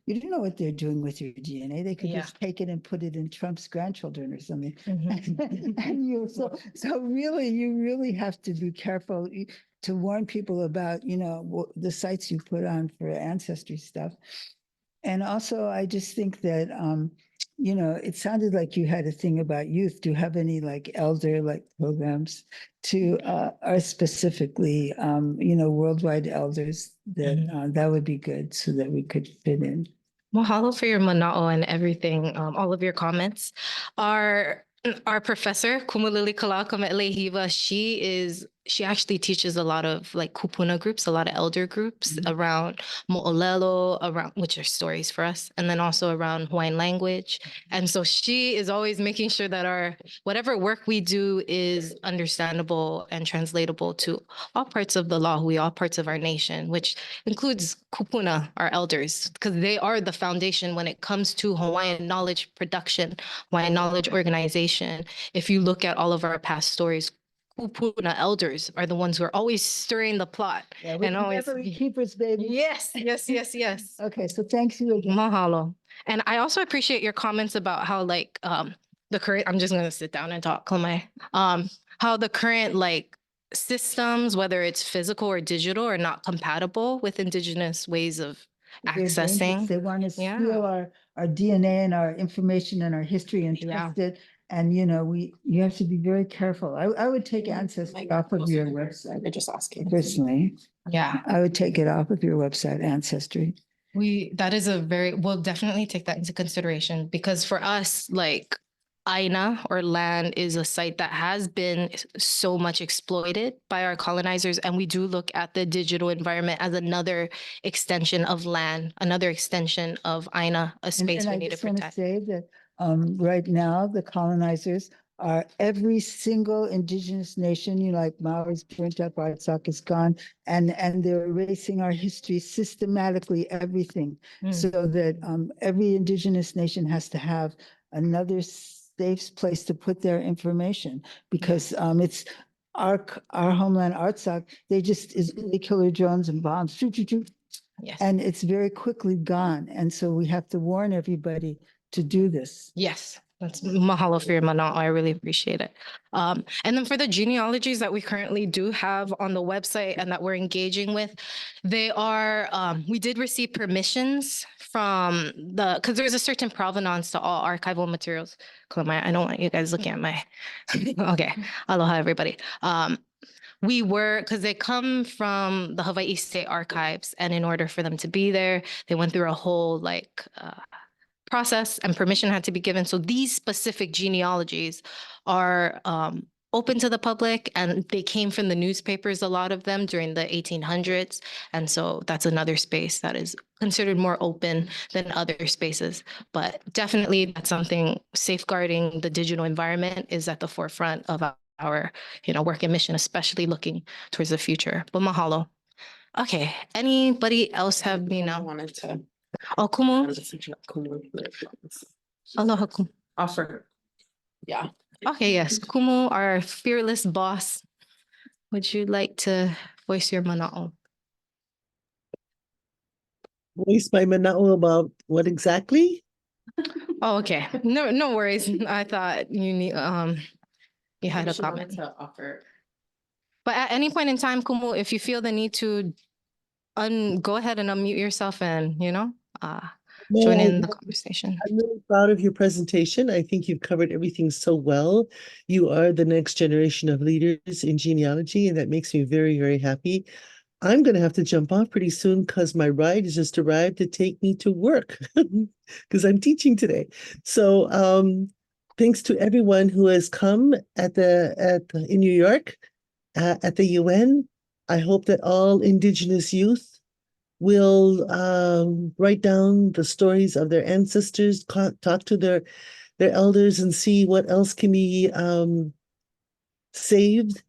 you don't know what they're doing with your DNA. They could just take it and put it in Trump's grandchildren or something. And so really, you really have to be careful to warn people about, the sites you put on for ancestry stuff. And also, I just think that, it sounded like you had a thing about youth. Do you have any elder programs to are specifically, worldwide elders that that would be good so that we could fit in. Mahalo for your mana'o and everything, all of your comments. Our professor, Kumulili Kalakame'elehiva, she actually teaches a lot of kupuna groups, a lot of elder groups around Mo'olelo, which are stories for us, and then also around Hawaiian language. And so she is always making sure that whatever work we do is understandable and translatable to all parts of the Lahui, all parts of our nation, which includes kupuna, our elders, because they are the foundation when it comes to Hawaiian knowledge production, Hawaiian knowledge organization. If you look at all of our past stories, kupuna elders are the ones who are always stirring the plot. Yeah, and always keepers, baby. Yes. Okay, so thanks you again. Mahalo. And I also appreciate your comments about how the current, I'm just going to sit down and talk, Klamai, how the current systems, whether it's physical or digital, are not compatible with indigenous ways of accessing. They want to steal our DNA and our information and our history and trust it. And you have to be very careful. I would take Ancestry off of your website. They're just asking. Personally, I would take it off of your website, Ancestry. We'll definitely take that into consideration, because for us, Aina or land is a site that has been so much exploited by our colonizers. And we do look at the digital environment as another extension of land, another extension of Aina, a space And we I need to just want to protect. say that right now, the colonizers are every single indigenous nation, like Maori's burnt up, Artsakh is gone, and they're erasing our history systematically, everything, so that every indigenous nation has to have another safe place to put their information, because it's our homeland, Artsakh, they just is killer drones and bombs, Yes. and it's very quickly gone. And so we have to warn everybody to do this. Yes, that's mahalo for your mana'o. I really appreciate it. And then for the genealogies that we currently do have on the website and that we're engaging with, they are, we did receive permissions from because there's a certain provenance to all archival materials. I don't want you guys looking at my, okay, aloha everybody. Because they come from the Hawaii State Archives, and in order for them to be there, they went through a whole process and permission had to be given. So these specific genealogies are open to the public, and they came from the newspapers, a lot of them during the 1800s. And so that's another space that is considered more open than other spaces. But definitely that's something, safeguarding the digital environment is at the forefront of our work and mission, especially looking towards the future. But mahalo. Okay, anybody else have, wanted to. oh, kumu? Aloha kumu. Offer. Yeah. Okay, yes, Kumu, our fearless boss. Would you like to voice your mana'o? Voice my mana'o about what exactly? Oh, okay. No worries. I thought you had a comment. To offer. But at any point in time, Kumu, if you feel the need to go ahead and unmute yourself and, join in the conversation. I'm really proud of your presentation. I think you've covered everything so well. You are the next generation of leaders in genealogy, and that makes me very, very happy. I'm going to have to jump off pretty soon because my ride has just arrived to take me to work because I'm teaching today. So thanks to everyone who has come in New York at the UN. I hope that all Indigenous youth will write down the stories of their ancestors, talk to their elders, and see what else can be saved,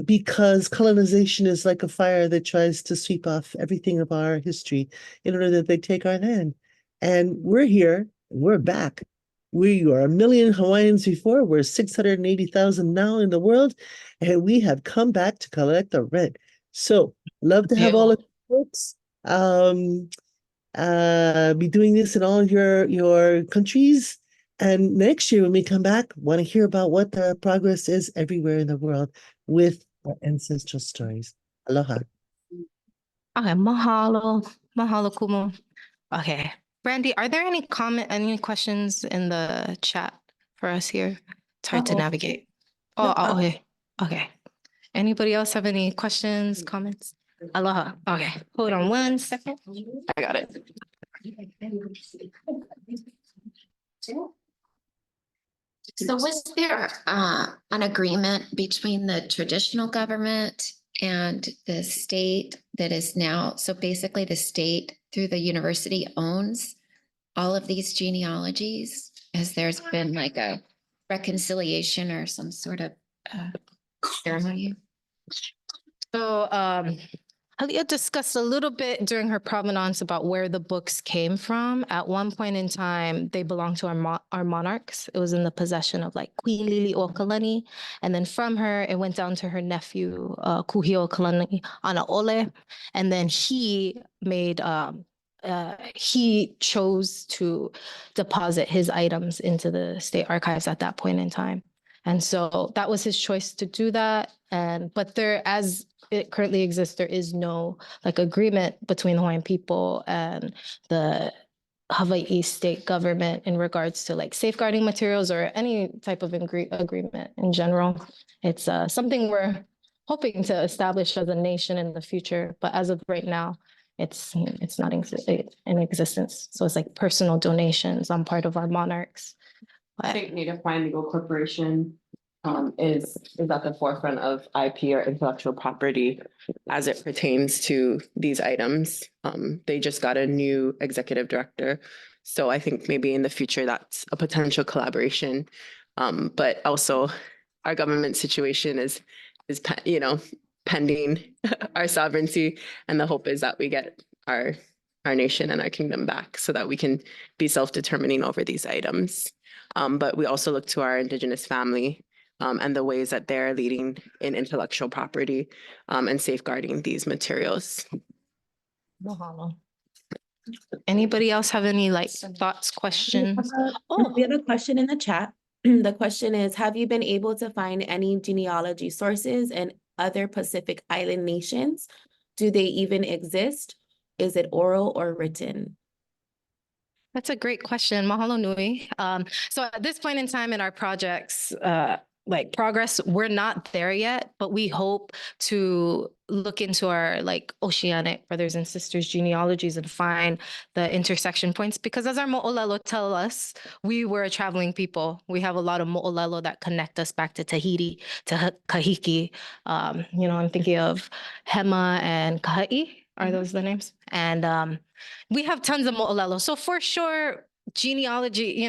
because colonization is like a fire that tries to sweep off everything of our history in order that they take our land. And we're here, we're back. We were 1 million Hawaiians before, we're 680,000 now in the world, and we have come back to collect the rent. So love to have all of you folks be doing this in all your countries. And next year when we come back, want to hear about what the progress is everywhere in the world with our ancestral stories. Aloha. Okay, mahalo. Mahalo, Kumu. Okay. Brandy, are there any questions in the chat for us here? It's hard to navigate. Okay. Okay. Anybody else have any questions, comments? Aloha. Okay, hold on 1 second. I got it. So was there an agreement between the traditional government and the state that is now, so basically the state through the university owns all of these genealogies? Has there's been like a reconciliation or some sort of ceremony? So Halia discussed a little bit during her provenance about where the books came from. At one point in time, they belonged to our monarchs. It was in the possession of Queen Liliuokalani. And then from her, it went down to her nephew, Kuhiokalani Anaole. And then he chose to deposit his items into the state archives at that point in time. And so that was his choice to do that. But as it currently exists, there is no agreement between the Hawaiian people and the Hawaii state government in regards to safeguarding materials or any type of agreement in general. It's something we're hoping to establish as a nation in the future, but as of right now, it's not in existence. So it's personal donations on part of our monarchs. I think Native Hawaiian Legal Corporation is at the forefront of IP or intellectual property as it pertains to these items. They just got a new executive director. So I think maybe in the future that's a potential collaboration. But also our government situation is pending our sovereignty, and the hope is that we get our nation and our kingdom back so that we can be self-determining over these items. But we also look to our Indigenous family and the ways that they're leading in intellectual property and safeguarding these materials. Mahalo. Anybody else have any thoughts, questions? We have a question in the chat. The question is, have you been able to find any genealogy sources in other Pacific Island nations? Do they even exist? Is it oral or written? That's a great question. Mahalo nui. So at this point in time in our projects, progress, we're not there yet, but we hope to look into our oceanic brothers and sisters genealogies and find the intersection points, because as our mo'olelo tell us, we were a traveling people. We have a lot of mo'olelo that connect us back to Tahiti, to Kahiki. I'm thinking of Hema and Kaha'i. Are those the names? And we have tons of mo'olelo. So for sure, genealogy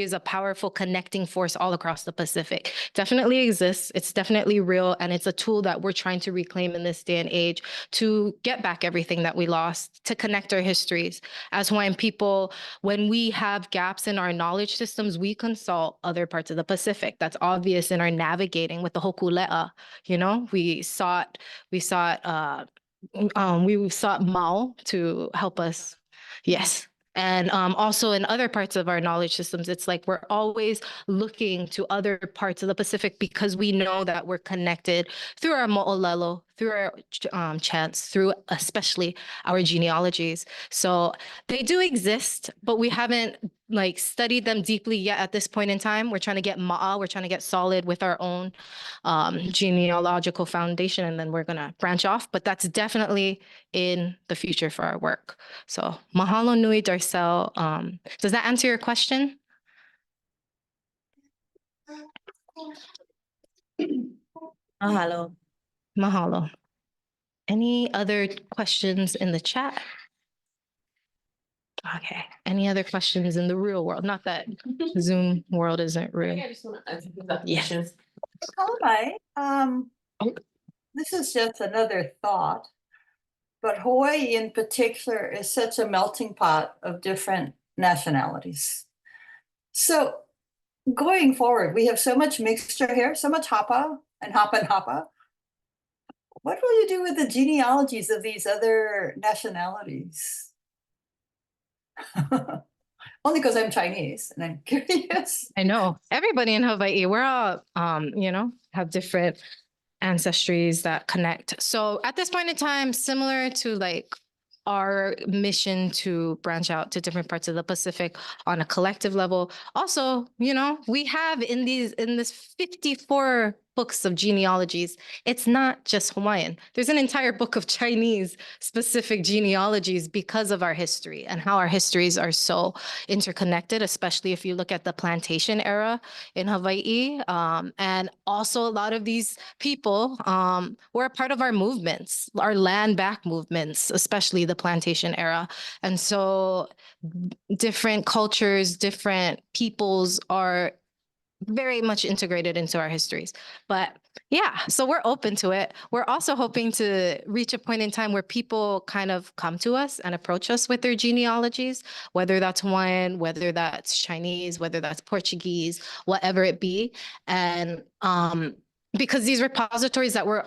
is a powerful connecting force all across the Pacific. Definitely exists. It's definitely real. And it's a tool that we're trying to reclaim in this day and age to get back everything that we lost, to connect our histories. As Hawaiian people, when we have gaps in our knowledge systems, we consult other parts of the Pacific. That's obvious in our navigating with the hokule'a. We sought Mao to help us. Yes. And also in other parts of our knowledge systems, it's like we're always looking to other parts of the Pacific because we know that we're connected through our mo'olelo, through our chants, through especially our genealogies. So they do exist, but we haven't studied them deeply yet at this point in time. We're trying to get ma'a, we're trying to get solid with our own genealogical foundation, and then we're gonna branch off. But that's definitely in the future for our work. So mahalo nui, Darcel. Does that answer your question? Mahalo. Mahalo. Any other questions in the chat? Okay. Any other questions in the real world? Not that Zoom world isn't real. Yes. This is just another thought, but Hawaii in particular is such a melting pot of different nationalities. So going forward, we have so much mixture here, so much hapa and hapa. What will you do with the genealogies of these other nationalities? Only because I'm Chinese and I'm curious. I know everybody in Hawaii, we're all, have different ancestries that connect. So at this point in time, similar to our mission to branch out to different parts of the Pacific on a collective level. Also, we have in this 54 books of genealogies, it's not just Hawaiian. There's an entire book of Chinese specific genealogies because of our history and how our histories are so interconnected, especially if you look at the plantation era in Hawaii. And also a lot of these people were a part of our movements, our land back movements, especially the plantation era. And so different cultures, different peoples are very much integrated into our histories. But yeah, so we're open to it. We're also hoping to reach a point in time where people kind of come to us and approach us with their genealogies, whether that's Hawaiian, whether that's Chinese, whether that's Portuguese, whatever it be. And because these repositories that we're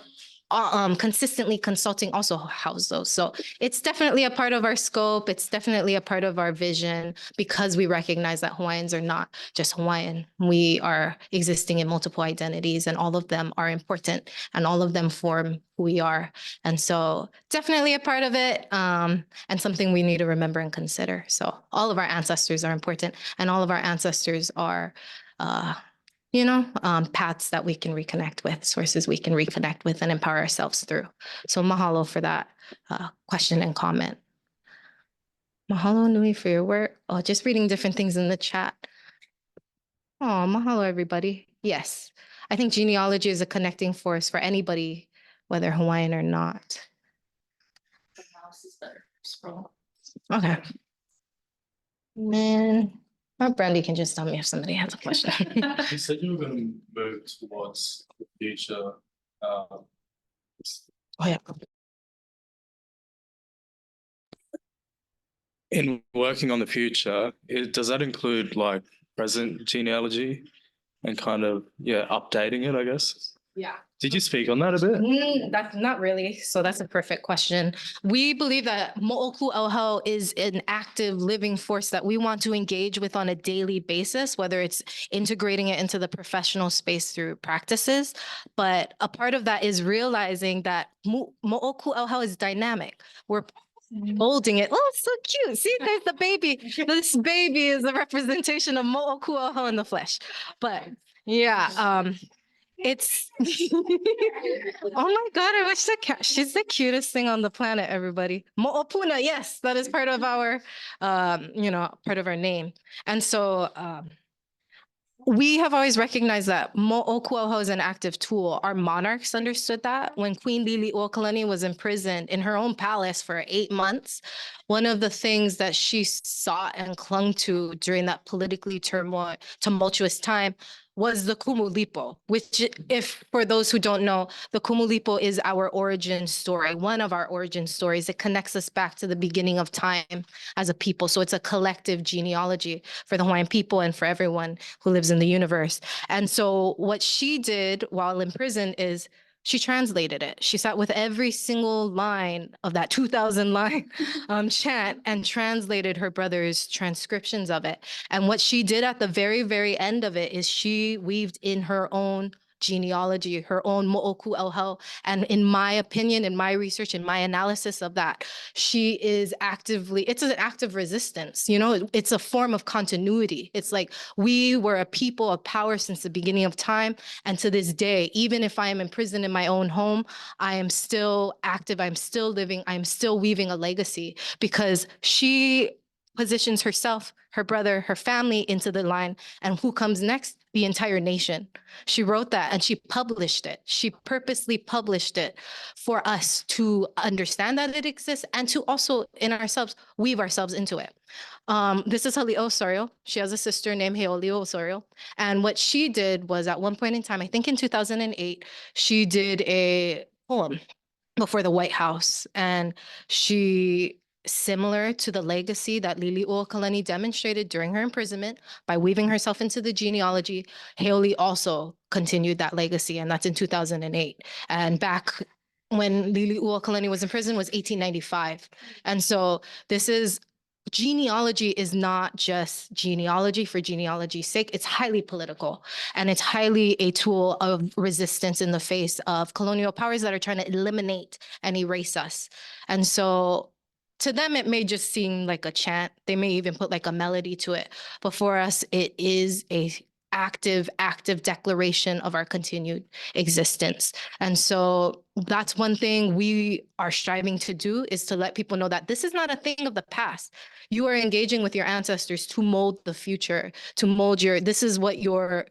consistently consulting also house those. So it's definitely a part of our scope. It's definitely a part of our vision because we recognize that Hawaiians are not just Hawaiian. We are existing in multiple identities and all of them are important and all of them form who we are. And so definitely a part of it and something we need to remember and consider. So all of our ancestors are important and all of our ancestors are paths that we can reconnect with, sources we can reconnect with and empower ourselves through. So mahalo for that question and comment. Mahalo nui for your work. Oh, just reading different things in the chat. Oh, mahalo, everybody. Yes, I think genealogy is a connecting force for anybody, whether Hawaiian or not. Okay. Man, or Brandy can just tell me if somebody has a question. You said you were going to move towards the future. Oh, yeah. In working on the future, does that include like present genealogy and kind of, updating it, I guess? Yeah. Did you speak on that a bit? That's not really. So that's a perfect question. We believe that mo'oku auhau is an active living force that we want to engage with on a daily basis, whether it's integrating it into the professional space through practices. But a part of that is realizing that mo'oku auhau is dynamic. We're molding it. Oh, it's so cute. See, there's the baby. This baby is a representation of mo'oku auhau in the flesh. But yeah, it's oh my God, I wish the cat, she's the cutest thing on the planet, everybody. Mo'opuna, yes, that is part of our part of our name. And so we have always recognized that mo'oku auhau is an active tool. Our monarchs understood that when Queen Liliuokalani was imprisoned in her own palace for 8 months. One of the things that she sought and clung to during that politically tumultuous time was the kumulipo, which, if for those who don't know, the kumulipo is our origin story, one of our origin stories. It connects us back to the beginning of time as a people. So it's a collective genealogy for the Hawaiian people and for everyone who lives in the universe. And so what she did while in prison is she translated it. She sat with every single line of that 2,000 line chant and translated her brother's transcriptions of it. And what she did at the very, very end of it is she weaved in her own genealogy, her own mo'oku auhau. And in my opinion, in my research, in my analysis of that, she is it's an active resistance. It's a form of continuity. It's like we were a people of power since the beginning of time. And to this day, even if I am imprisoned in my own home, I am still active. I'm still living. I'm still weaving a legacy because she positions herself, her brother, her family into the line. And who comes next? The entire nation. She wrote that and she published it. She purposely published it for us to understand that it exists and to also in ourselves, weave ourselves into it. This is Hali'o Osorio. She has a sister named Heolio Osorio. And what she did was at one point in time, I think in 2008, she did a poem before the White House. And she, similar to the legacy that Liliuokalani demonstrated during her imprisonment by weaving herself into the genealogy, Hailey also continued that legacy, and that's in 2008. And back when Liliuokalani was in prison was 1895. And so genealogy is not just genealogy for genealogy's sake. It's highly political, and it's highly a tool of resistance in the face of colonial powers that are trying to eliminate and erase us. And so to them, it may just seem like a chant. They may even put like a melody to it. But for us, it is a active declaration of our continued existence. And so that's one thing we are striving to do, is to let people know that this is not a thing of the past. You are engaging with your ancestors to mold the future, to mold this is what you're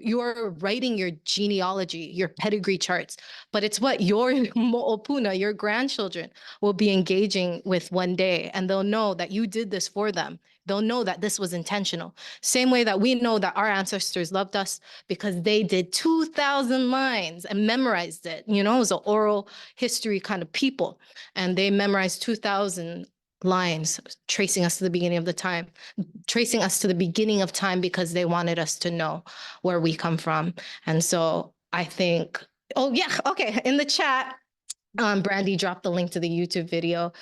writing your genealogy, your pedigree charts, but it's what your mo'opuna, your grandchildren will be engaging with one day. And they'll know that you did this for them. They'll know that this was intentional. Same way that we know that our ancestors loved us because they did 2,000 lines and memorized it. It was an oral history kind of people. And they memorized 2,000 lines, tracing us to the beginning of time because they wanted us to know where we come from. And so I think, oh yeah, okay, in the chat, Brandy dropped the link to the YouTube video.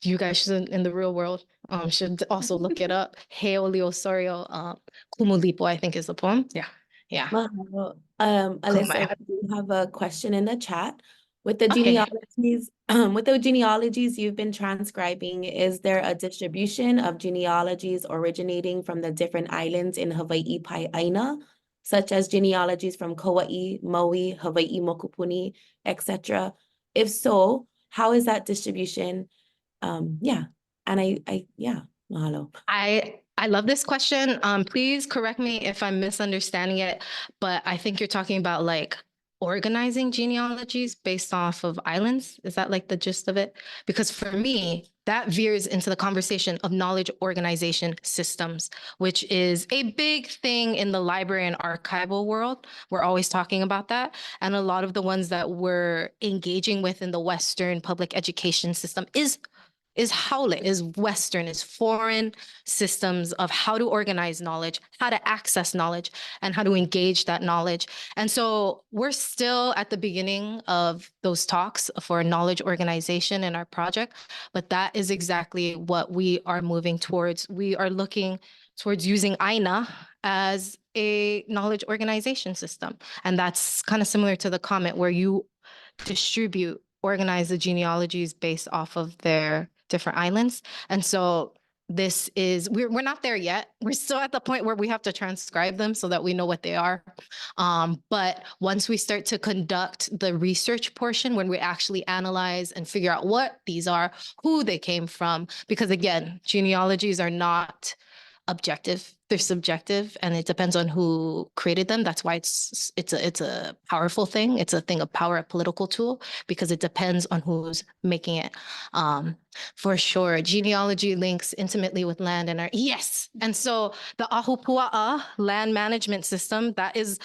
You guys should, in the real world, should also look it up. Heoli Osorio, Kumulipo, I think is the poem. Yeah. Mahalo. Alyssa, my- I do have a question in the chat. With the Okay. genealogies, you've been transcribing, is there a distribution of genealogies originating from the different islands in Hawaii Pai'aina, such as genealogies from Kauai, Maui, Hawaii Mokupuni, etc.? If so, how is that distribution? And mahalo. I love this question. Please correct me if I'm misunderstanding it, but I think you're talking about like organizing genealogies based off of islands. Is that like the gist of it? Because for me, that veers into the conversation of knowledge organization systems, which is a big thing in the library and archival world. We're always talking about that. And a lot of the ones that we're engaging with in the Western public education system is Haole, is Western, is foreign systems of how to organize knowledge, how to access knowledge, and how to engage that knowledge. And so we're still at the beginning of those talks for knowledge organization in our project, but that is exactly what we are moving towards. We are looking towards using AINA as a knowledge organization system. And that's kind of similar to the comment where you organize the genealogies based off of their different islands. And so this is, we're not there yet. We're still at the point where we have to transcribe them so that we know what they are. But once we start to conduct the research portion, when we actually analyze and figure out what these are, who they came from, because again, genealogies are not objective, they're subjective, and it depends on who created them. That's why it's a powerful thing. It's a thing of power, a political tool, because it depends on who's making it. For sure, genealogy links intimately with land and our yes. And so the Ahupua'a land management system, that is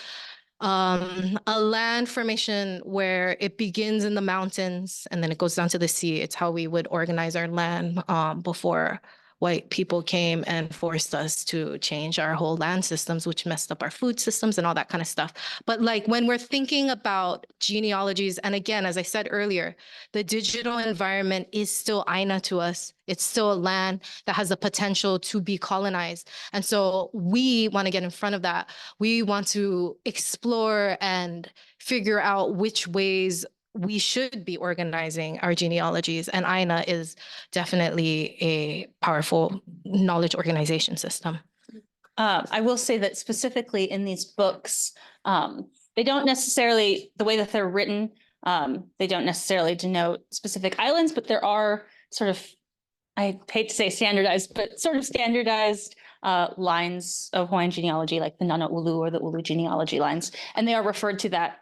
a land formation where it begins in the mountains and then it goes down to the sea. It's how we would organize our land before white people came and forced us to change our whole land systems, which messed up our food systems and all that kind of stuff. But like when we're thinking about genealogies, and again, as I said earlier, the digital environment is still Aina to us. It's still a land that has the potential to be colonized. And so we want to get in front of that. We want to explore and figure out which ways we should be organizing our genealogies, and AINA is definitely a powerful knowledge organization system. I will say that specifically in these books, they don't necessarily, the way that they're written, they don't necessarily denote specific islands, but there are sort of, I hate to say standardized, but sort of standardized lines of Hawaiian genealogy, like the Nana Ulu or the Ulu genealogy lines, and they are referred to that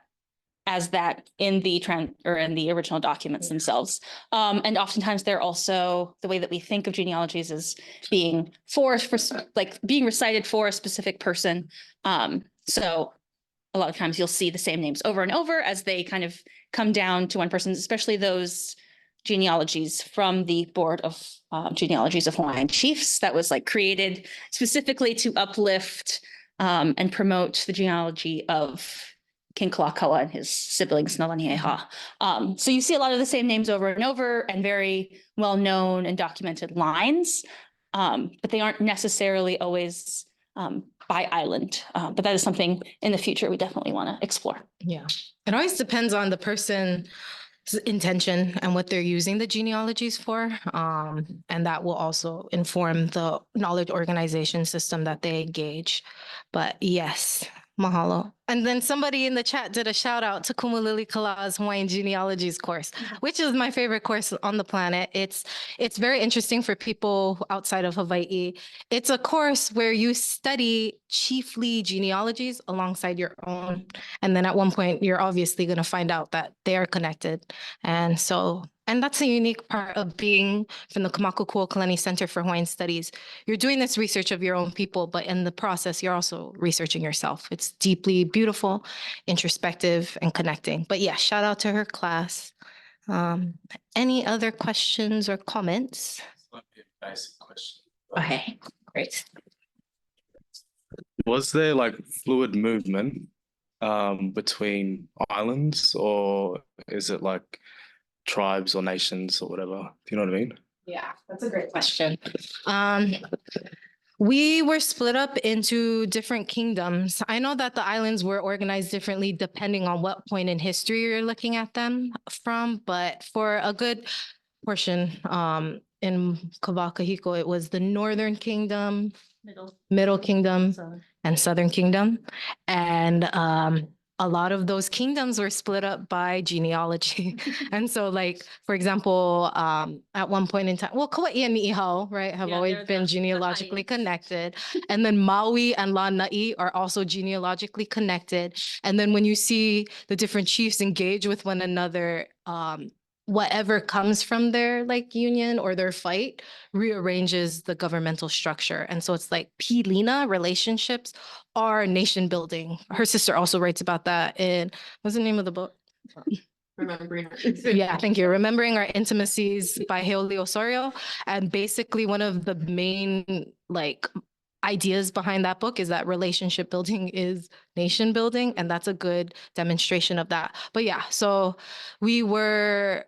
as that in the in the original documents themselves. And oftentimes they're also, the way that we think of genealogies is being being recited for a specific person. So a lot of times you'll see the same names over and over as they kind of come down to one person, especially those genealogies from the Board of Genealogies of Hawaiian Chiefs that was like created specifically to uplift and promote the genealogy of King Kalakaua and his siblings, Nalani'eha. So you see a lot of the same names over and over and very well-known and documented lines, but they aren't necessarily always by island. But that is something in the future we definitely want to explore. Yeah, it always depends on the person's intention and what they're using the genealogies for. And that will also inform the knowledge organization system that they engage. But yes, mahalo. And then somebody in the chat did a shout out to Kumulili Kala'a's Hawaiian Genealogies course, which is my favorite course on the planet. It's very interesting for people outside of Hawaii. It's a course where you study chiefly genealogies alongside your own. And then at one point, you're obviously going to find out that they are connected. And so, and that's a unique part of being from the Kamaku'u Kalani Center for Hawaiian Studies. You're doing this research of your own people, but in the process, you're also researching yourself. It's deeply beautiful, introspective, and connecting. But yeah, shout out to her class. Any other questions or comments? Might be a basic question. Okay, great. Was there like fluid movement between islands, or is it like tribes or nations or whatever? Do you know what I mean? Yeah, that's a great question. We were split up into different kingdoms. I know that the islands were organized differently depending on what point in history you're looking at them from, but for a good portion in Kawakahiko, it was the Northern Kingdom, Middle Kingdom, and Southern Kingdom. And a lot of those kingdoms were split up by genealogy. And so like, for example, at one point in time, well, Kauai and Niihau, right, have Yeah, always they're been the genealogically Hawaiians. connected. And then Maui and Lanai are also genealogically connected. And then when you see the different chiefs engage with one another, whatever comes from their like union or their fight rearranges the governmental structure. And so it's like Pilina relationships are nation building. Her sister also writes about that in, what's the name of the book? Remembering. Yeah, thank you. Remembering Our Intimacies by Haoli Osorio. And basically one of the main like ideas behind that book is that relationship building is nation building. And that's a good demonstration of that. But yeah, so we were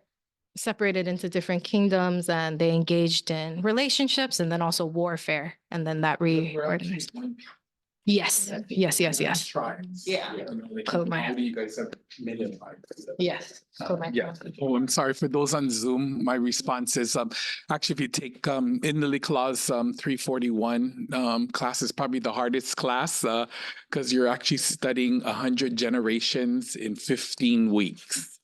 separated into different kingdoms and they engaged in relationships and then also warfare. And then that reorganized. Yes, yes, yes, yes. Tribes. Yeah. How do you guys have million tribes? Yes. Yeah. Oh, I'm sorry for those on Zoom. My response is actually if you take in the clause 341 class is probably the hardest class because you're actually studying 100 generations in 15 weeks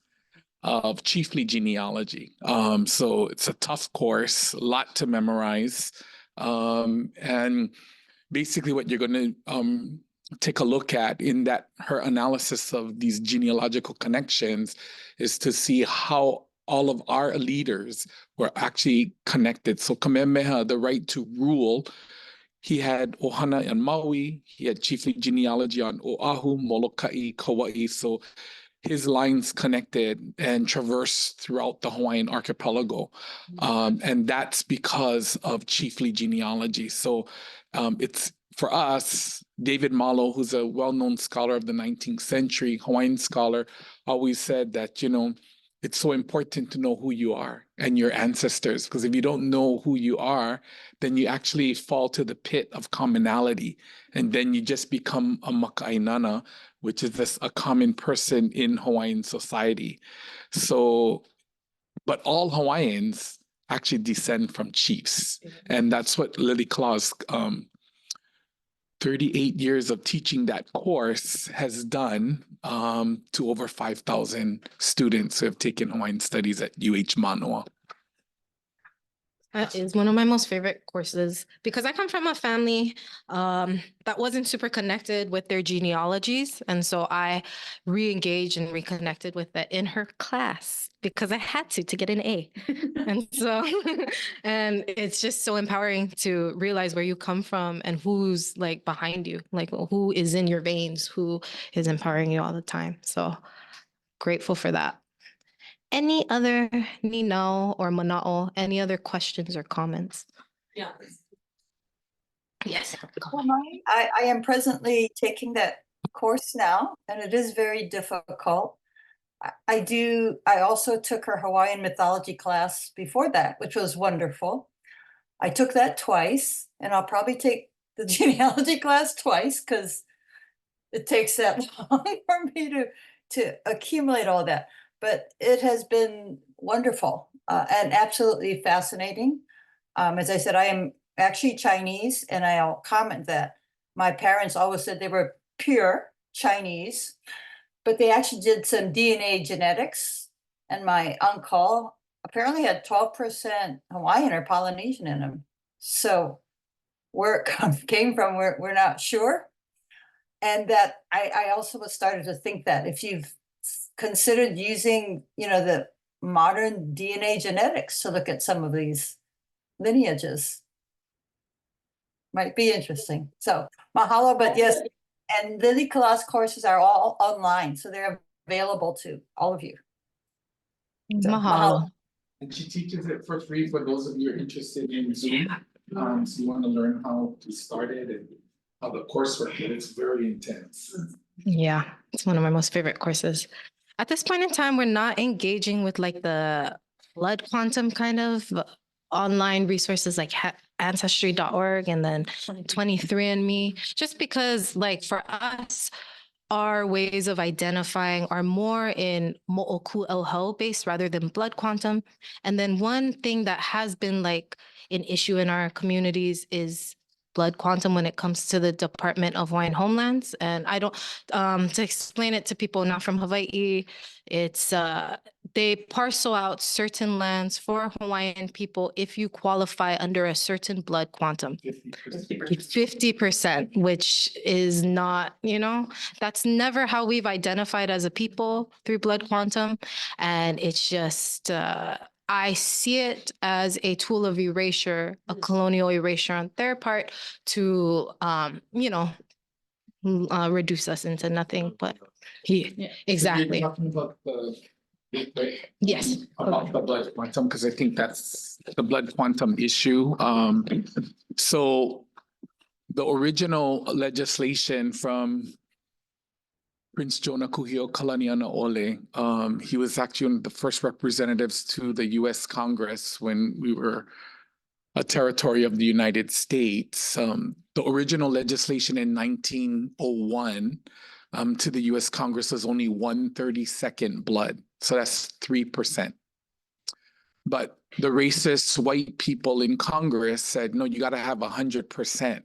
of chiefly genealogy. So it's a tough course, a lot to memorize. And basically what you're going to take a look at in that her analysis of these genealogical connections is to see how all of our leaders were actually connected. So Kamehameha, the right to rule, he had Ohana and Maui, he had chiefly genealogy on Oahu, Molokai, Kauai. So his lines connected and traversed throughout the Hawaiian archipelago. And that's because of chiefly genealogy. So it's for us, David Malo, who's a well-known scholar of the 19th century, Hawaiian scholar, always said that, it's so important to know who you are and your ancestors, because if you don't know who you are, then you actually fall to the pit of commonality. And then you just become a maka'inana, which is just a common person in Hawaiian society. So, but all Hawaiians actually descend from chiefs. And that's what Lily Claus, 38 years of teaching that course has done to over 5,000 students who have taken Hawaiian studies at UH Manoa. That is one of my most favorite courses because I come from a family that wasn't super connected with their genealogies. And so I re-engaged and reconnected with that in her class because I had to get an A. And so, and it's just so empowering to realize where you come from and who's like behind you, like who is in your veins, who is empowering you all the time. So grateful for that. Any other Ninau or Mana'o, any other questions or comments? Yeah. Yes. I am presently taking that course now, and it is very difficult. I also took her Hawaiian mythology class before that, which was wonderful. I took that twice, and I'll probably take the genealogy class twice because it takes that long for me to accumulate all that. But it has been wonderful and absolutely fascinating. As I said, I am actually Chinese, and I'll comment that my parents always said they were pure Chinese, but they actually did some DNA genetics, and my uncle apparently had 12% Hawaiian or Polynesian in him. So where it came from, we're not sure. And that I also started to think that if you've considered using, the modern DNA genetics to look at some of these lineages, might be interesting. So mahalo, but yes, and Lily Kalas courses are all online, so they're available to all of you. So, Mahalo. And she teaches it for free for those of you who are interested in Zoom. So you want to learn how to start it and how the course works. It's very intense. Yeah, it's one of my most favorite courses. At this point in time, we're not engaging with like the blood quantum kind of online resources like Ancestry.org and then 23andMe, just because like for us, our ways of identifying are more in mo'oku'elho based rather than blood quantum. And then one thing that has been like an issue in our communities is blood quantum when it comes to the Department of Hawaiian Homelands. And I don't, to explain it to people not from Hawaii, it's, they parcel out certain lands for Hawaiian people if you qualify under a certain blood quantum. 50%, which is not, that's never how we've identified as a people through blood quantum. And it's just, I see it as a tool of erasure, a colonial erasure on their part to, reduce us into nothing, but exactly. Yes. About the blood quantum, because I think that's the blood quantum issue. So the original legislation from Prince Jonah Kuhio Kalaniana Ole, he was actually one of the first representatives to the US Congress when we were a territory of the United States. The original legislation in 1901 to the US Congress was only 1/32 blood. So that's 3%. But the racist white people in Congress said, no, you got to have 100%.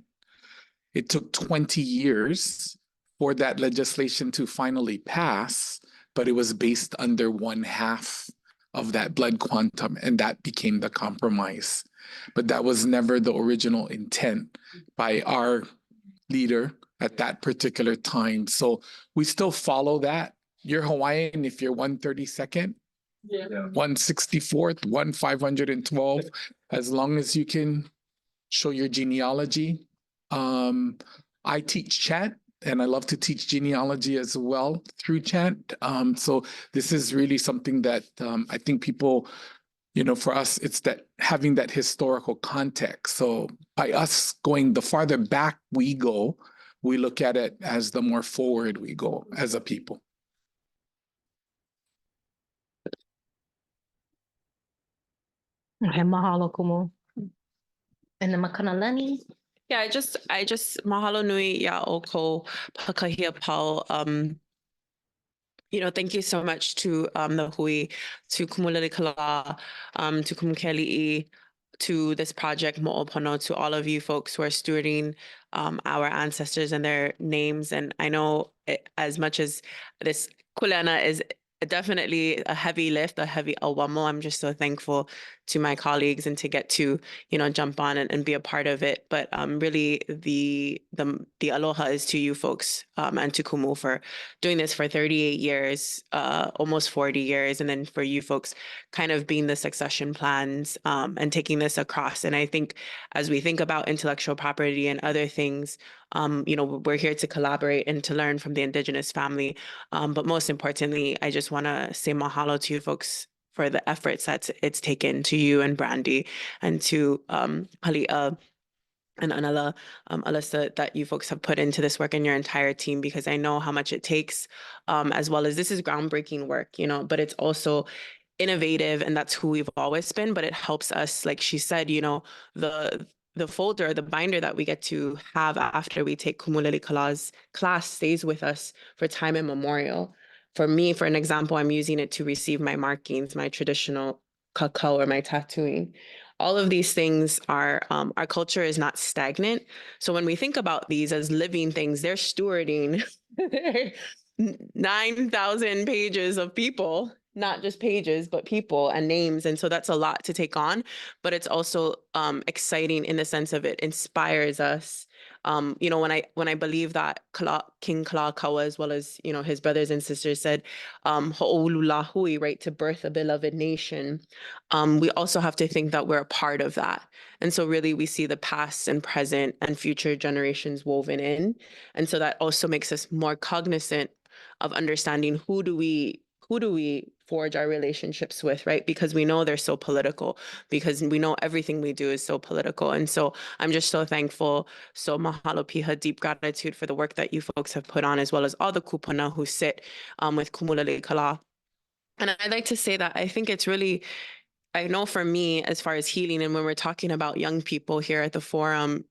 It took 20 years for that legislation to finally pass, but it was based under 1/2 of that blood quantum, and that became the compromise. But that was never the original intent by our leader at that particular time. So we still follow that. You're Hawaiian if you're 1/32nd, 1/64th, 1/512, as long as you can show your genealogy. I teach chant, and I love to teach genealogy as well through chant. So this is really something that I think people, for us, it's that having that historical context. So by us going the farther back we go, we look at it as the more forward we go as a people. Okay, mahalo kumu. And the makanalani. Yeah, I just mahalo nui ya oko pakahia pau. Thank you so much to the hui, to Kumulele Kala, to Kumukeli'i, to this project Mo'opono, to all of you folks who are stewarding our ancestors and their names. And I know as much as this kuleana is definitely a heavy lift, a heavy awamo, I'm just so thankful to my colleagues and to get to, jump on and be a part of it. But really the aloha is to you folks and to Kumu for doing this for 38 years, almost 40 years. And then for you folks kind of being the succession plans and taking this across. And I think as we think about intellectual property and other things, we're here to collaborate and to learn from the Indigenous family. But most importantly, I just want to say mahalo to you folks for the efforts that it's taken, to you and Brandy and to Halia and Anala, Alyssa, that you folks have put into this work and your entire team, because I know how much it takes, as well as this is groundbreaking work, but it's also innovative, and that's who we've always been. But it helps us, like she said, the folder, the binder that we get to have after we take Kumulele Kala's class stays with us for time immemorial. For me, for an example, I'm using it to receive my markings, my traditional kakao or my tattooing. All of these things are, our culture is not stagnant. So when we think about these as living things, they're stewarding 9,000 pages of people, not just pages, but people and names. And so that's a lot to take on, but it's also exciting in the sense of it inspires us. When I believe that King Kalakaua, as well as, his brothers and sisters said, ho'olulahui, right, to birth a beloved nation, we also have to think that we're a part of that. And so really we see the past and present and future generations woven in. And so that also makes us more cognizant of understanding who do we forge our relationships with, right? Because we know they're so political, because we know everything we do is so political. And so I'm just so thankful. So mahalo piha, deep gratitude for the work that you folks have put on, as well as all the kupuna who sit with Kumulele Kala. And I'd like to say that I think it's really, I know for me, as far as healing, and when we're talking about young people here at the forum,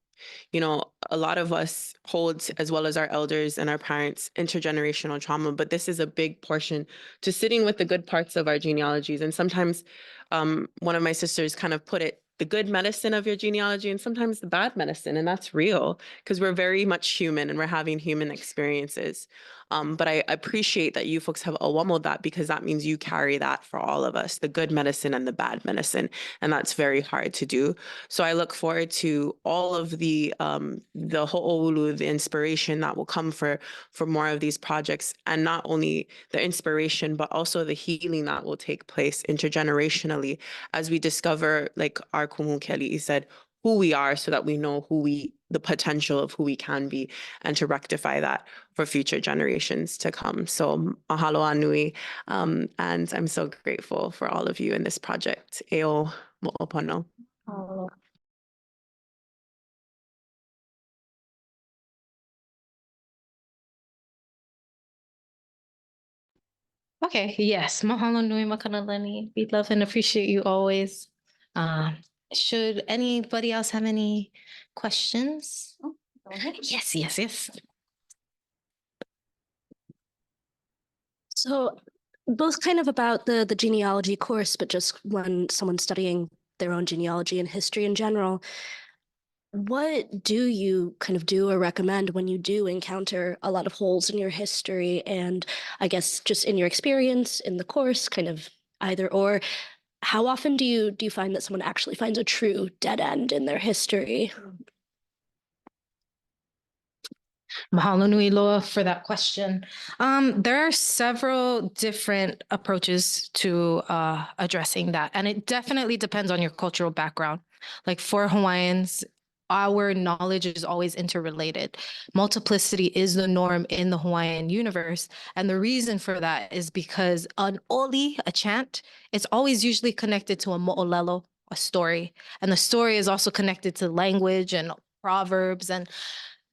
a lot of us hold, as well as our elders and our parents, intergenerational trauma, but this is a big portion to sitting with the good parts of our genealogies. And sometimes one of my sisters kind of put it the good medicine of your genealogy and sometimes the bad medicine. And that's real because we're very much human and we're having human experiences. But I appreciate that you folks have awamoed that because that means you carry that for all of us, the good medicine and the bad medicine. And that's very hard to do. So I look forward to all of the ho'oulu, the inspiration that will come for more of these projects, and not only the inspiration, but also the healing that will take place intergenerationally as we discover, like our kumu Kelly said, who we are so that we know the potential of who we can be and to rectify that for future generations to come. So mahalo anui. And I'm so grateful for all of you in this project. Eo mo'opono. Okay, yes. Mahalo nui makanalani. We love and appreciate you always. Should anybody else have any questions? Go ahead. Yes. So both kind of about the genealogy course, but just when someone's studying their own genealogy and history in general, what do you kind of do or recommend when you do encounter a lot of holes in your history and I guess just in your experience in the course, kind of either or? How often do you find that someone actually finds a true dead end in their history? Mahalo nui loa for that question. There are several different approaches to addressing that, and it definitely depends on your cultural background. Like for Hawaiians, our knowledge is always interrelated. Multiplicity is the norm in the Hawaiian universe, and the reason for that is because an oli, a chant, it's always usually connected to a mo'olelo, a story, and the story is also connected to language and proverbs. And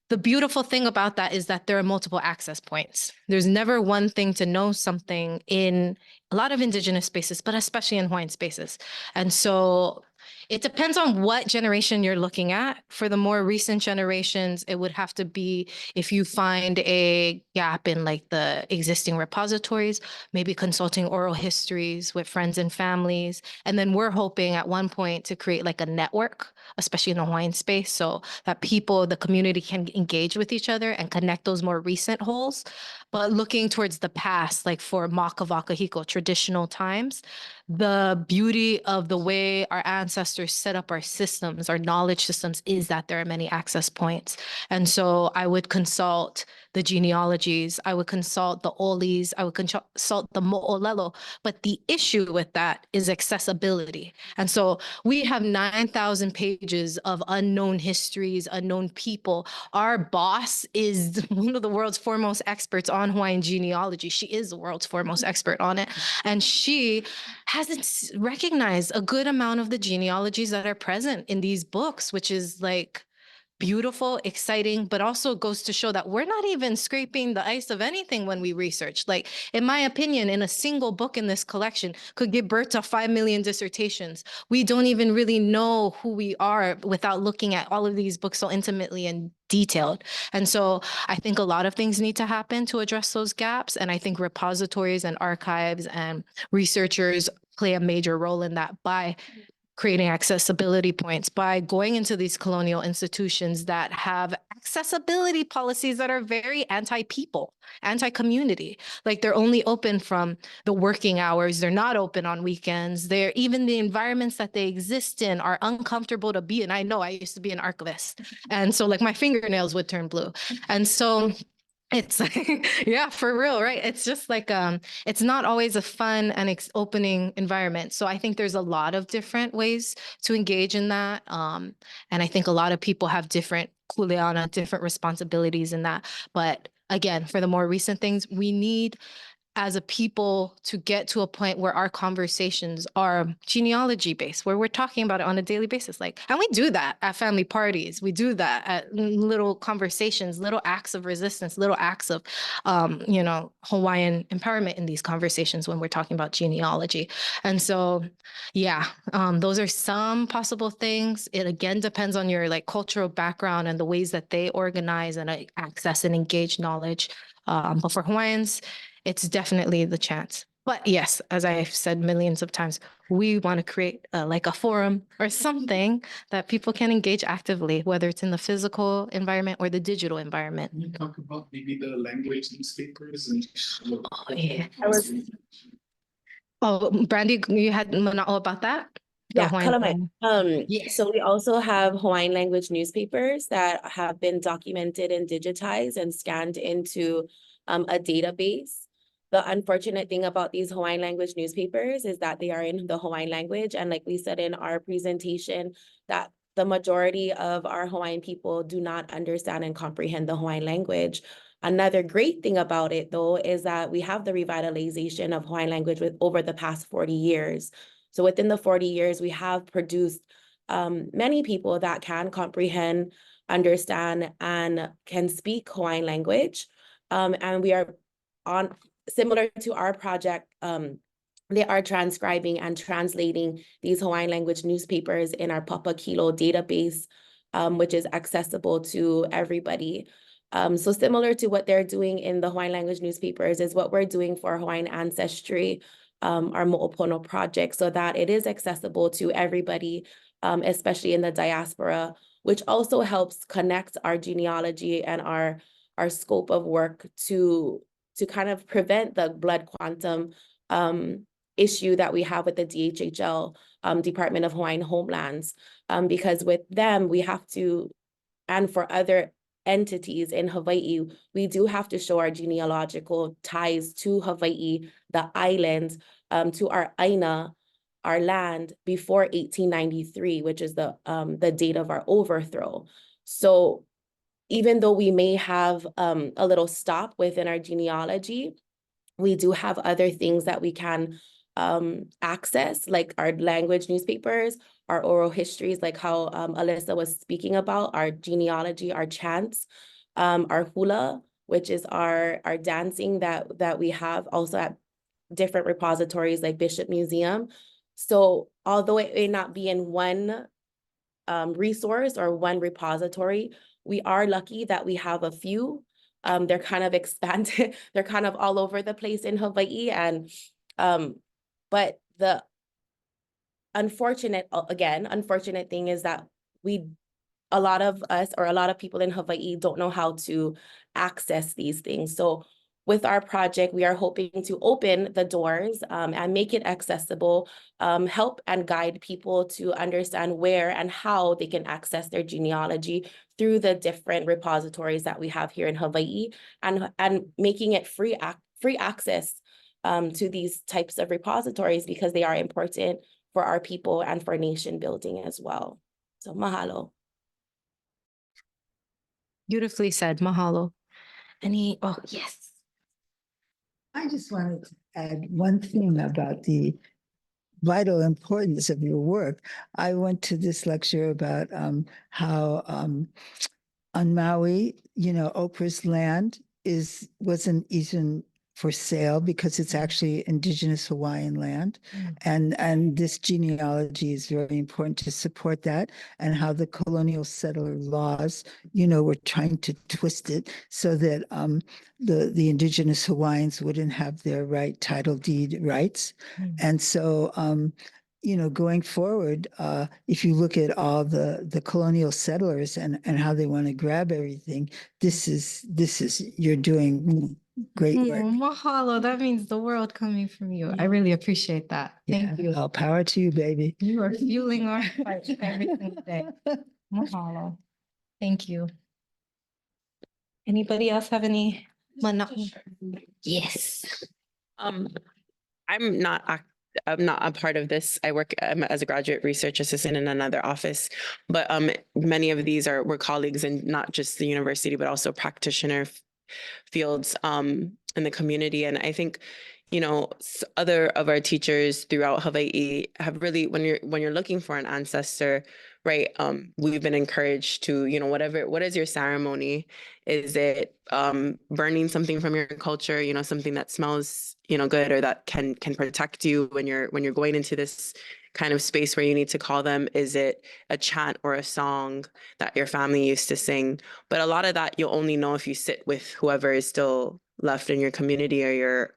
the beautiful thing about that is that there are multiple access points. There's never one thing to know something in a lot of indigenous spaces, but especially in Hawaiian spaces. And so it depends on what generation you're looking at. For the more recent generations, it would have to be if you find a gap in like the existing repositories, maybe consulting oral histories with friends and families. And then we're hoping at one point to create like a network, especially in the Hawaiian space, so that people, the community can engage with each other and connect those more recent holes. But looking towards the past, like for Makawakahiko, traditional times, the beauty of the way our ancestors set up our systems, our knowledge systems, is that there are many access points. And so I would consult the genealogies, I would consult the olis, I would consult the mo'olelo. But the issue with that is accessibility. And so we have 9,000 pages of unknown histories, unknown people. Our boss is one of the world's foremost experts on Hawaiian genealogy. She is the world's foremost expert on it. And she hasn't recognized a good amount of the genealogies that are present in these books, which is like beautiful, exciting, but also goes to show that we're not even scraping the ice of anything when we research. Like, in my opinion, in a single book in this collection could give birth to 5 million dissertations. We don't even really know who we are without looking at all of these books so intimately and detailed. And so I think a lot of things need to happen to address those gaps. And I think repositories and archives and researchers play a major role in that by creating accessibility points, by going into these colonial institutions that have accessibility policies that are very anti-people, anti-community. Like they're only open from the working hours. They're not open on weekends. They're even the environments that they exist in are uncomfortable to be in. I know I used to be an archivist. And so like my fingernails would turn blue. And so it's like, yeah, for real, right? It's just like, it's not always a fun and opening environment. So I think there's a lot of different ways to engage in that. And I think a lot of people have different kuleana, different responsibilities in that. But again, for the more recent things, we need as a people to get to a point where our conversations are genealogy based, where we're talking about it on a daily basis. Like, and we do that at family parties. We do that at little conversations, little acts of resistance, little acts of, Hawaiian empowerment in these conversations when we're talking about genealogy. And so, yeah, those are some possible things. It again depends on your like cultural background and the ways that they organize and access and engage knowledge. But for Hawaiians, it's definitely the chance. But yes, as I've said millions of times, we want to create like a forum or something that people can engage actively, whether it's in the physical environment or the digital environment. Can you talk about maybe the language newspapers and? Oh, yeah. Brandy, you had Mana'o about that? The Yeah, Hawaiian Kalamai. forum. Yes. So we also have Hawaiian language newspapers that have been documented and digitized and scanned into a database. The unfortunate thing about these Hawaiian language newspapers is that they are in the Hawaiian language. And like we said in our presentation, that the majority of our Hawaiian people do not understand and comprehend the Hawaiian language. Another great thing about it, though, is that we have the revitalization of Hawaiian language over the past 40 years. So within the 40 years, we have produced many people that can comprehend, understand, and can speak Hawaiian language. And we are on, similar to our project, they are transcribing and translating these Hawaiian language newspapers in our Papa Kilo database, which is accessible to everybody. So similar to what they're doing in the Hawaiian language newspapers is what we're doing for Hawaiian Ancestry, our Mo'opono project, so that it is accessible to everybody, especially in the diaspora, which also helps connect our genealogy and our scope of work to kind of prevent the blood quantum issue that we have with the DHHL, Department of Hawaiian Homelands, because with them, we have to, and for other entities in Hawaii, we do have to show our genealogical ties to Hawaii, the islands, to our Aina, our land before 1893, which is the date of our overthrow. So even though we may have a little stop within our genealogy, we do have other things that we can access, like our language newspapers, our oral histories, like how Alyssa was speaking about, our genealogy, our chants, our hula, which is our dancing that we have also at different repositories like Bishop Museum. So although it may not be in one resource or one repository, we are lucky that we have a few. They're kind of expanded, they're kind of all over the place in Hawaii. And but the unfortunate thing is that a lot of us or a lot of people in Hawaii don't know how to access these things. So with our project, we are hoping to open the doors and make it accessible, help and guide people to understand where and how they can access their genealogy through the different repositories that we have here in Hawaii, and making it free access to these types of repositories, because they are important for our people and for nation building as well. So mahalo. Beautifully said. Mahalo. Oh, yes. I just wanted to add one thing about the vital importance of your work. I went to this lecture about how on Maui, Oprah's land wasn't even for sale because it's actually indigenous Hawaiian land. And this genealogy is very important to support that, and how the colonial settler laws, were trying to twist it so that the indigenous Hawaiians wouldn't have their title deed rights. And so going forward, if you look at all the colonial settlers and how they want to grab everything, this is you're doing great work. Mahalo. That means the world coming from you. I really appreciate that. Thank you. All power to you, baby. You are fueling our fight every single day. Mahalo. Thank you. Anybody else have any? Yes. I'm not a part of this. I work as a graduate research assistant in another office, but many of these were colleagues in not just the university, but also practitioner fields in the community. And I think, other of our teachers throughout Hawaii have really, when you're looking for an ancestor, right? We've been encouraged to, what is your ceremony? Is it burning something from your culture, something that smells, good, or that can protect you when you're going into this kind of space where you need to call them? Is it a chant or a song that your family used to sing? But a lot of that you'll only know if you sit with whoever is still left in your community or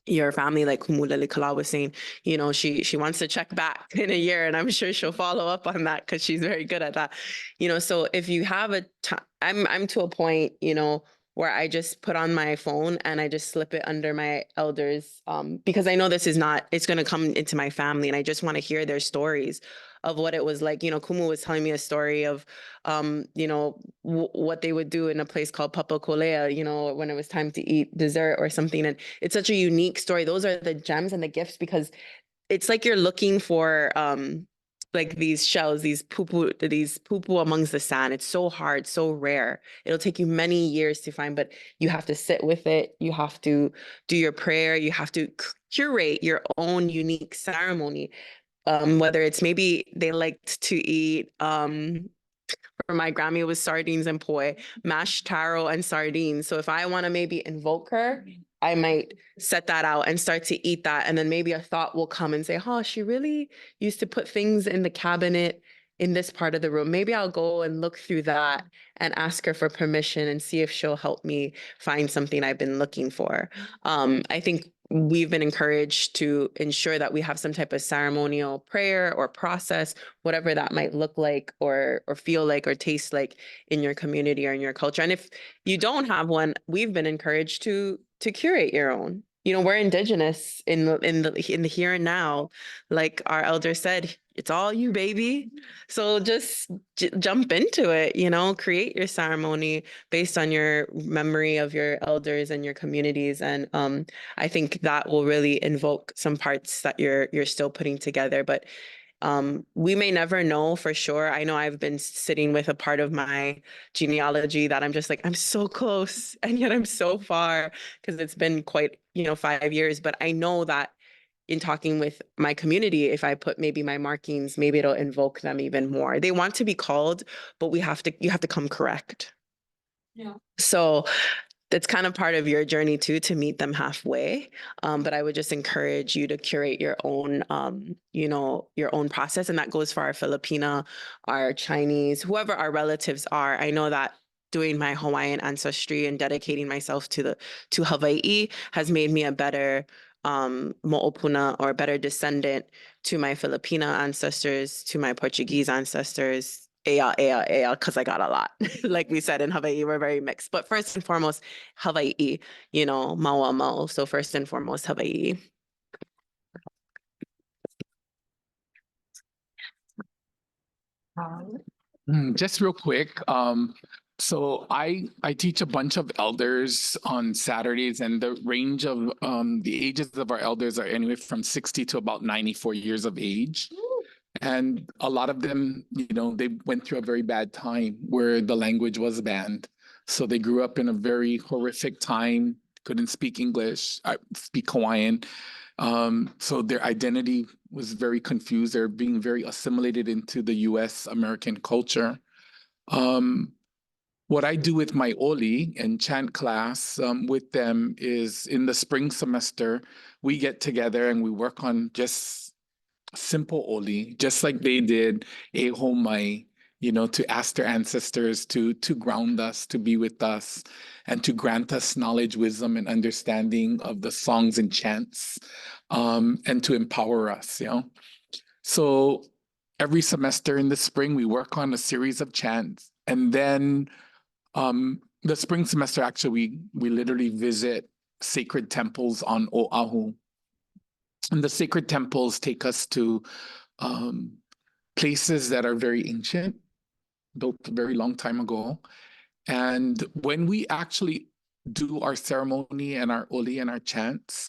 your family, like Kumulele Kala was saying, you know, she wants to check back in a year, and I'm sure she'll follow up on that because she's very good at that. You know, so if you have a time, I'm to a point, you know, where I just put on my phone and I just slip it under my elders, because I know this is not, it's going to come into my family, and I just want to hear their stories of what it was like. You know, Kumu was telling me a story of, you know, what they would do in a place called Papa Kolea, you know, when it was time to eat dessert or something. And it's such a unique story. Those are the gems and the gifts, because it's like you're looking for, like these shells, these poo amongst the sand. It's so hard, so rare. It'll take you many years to find, but you have to sit with it. You have to do your prayer. You have to curate your own unique ceremony. Whether it's maybe they liked to eat, for my Grammy, it was sardines and poi, mashed taro and sardines. So if I want to maybe invoke her, I might set that out and start to eat that. And then maybe a thought will come and say, oh, she really used to put things in the cabinet in this part of the room. Maybe I'll go and look through that and ask her for permission and see if she'll help me find something I've been looking for. I think we've been encouraged to ensure that we have some type of ceremonial prayer or process, whatever that might look like or feel like or taste like in your community or in your culture. And if you don't have one, we've been encouraged to curate your own. You know, we're indigenous in the here and now. Like our elder said, it's all you, baby. So just jump into it, you know, create your ceremony based on your memory of your elders and your communities. And I think that will really invoke some parts that you're still putting together. But we may never know for sure. I know I've been sitting with a part of my genealogy that I'm just like, I'm so close and yet I'm so far, because it's been quite, you know, 5 years. But I know that in talking with my community, if I put maybe my markings, maybe it'll invoke them even more. They want to be called, but you have to come correct. Yeah. So that's kind of part of your journey too, to meet them halfway. But I would just encourage you to curate your own, you know, your own process. And that goes for our Filipina, our Chinese, whoever our relatives are. I know that doing my Hawaiian ancestry and dedicating myself to Hawaii has made me a better Mo'opuna, or a better descendant to my Filipina ancestors, to my Portuguese ancestors. Because I got a lot. Like we said, in Hawaii, we're very mixed. But first and foremost, Hawaii, you know, maua mau. So first and foremost, Hawaii. Just real quick. So I teach a bunch of elders on Saturdays, and the range of the ages of our elders are anywhere from 60 to about 94 years of age. And a lot of them, you know, they went through a very bad time where the language was banned. So they grew up in a very horrific time, couldn't speak English, speak Hawaiian. So their identity was very confused. They're being very assimilated into the US American culture. What I do with my Oli and chant class with them is, in the spring semester, we get together and we work on just simple Oli, just like they did a homai, you know, to ask their ancestors to ground us, to be with us, and to grant us knowledge, wisdom, and understanding of the songs and chants, and to empower us, you know. So every semester in the spring, we work on a series of chants, and then the spring semester, actually, we literally visit sacred temples on Oahu. And the sacred temples take us to places that are very ancient, built a very long time ago. And when we actually do our ceremony and our Oli and our chants,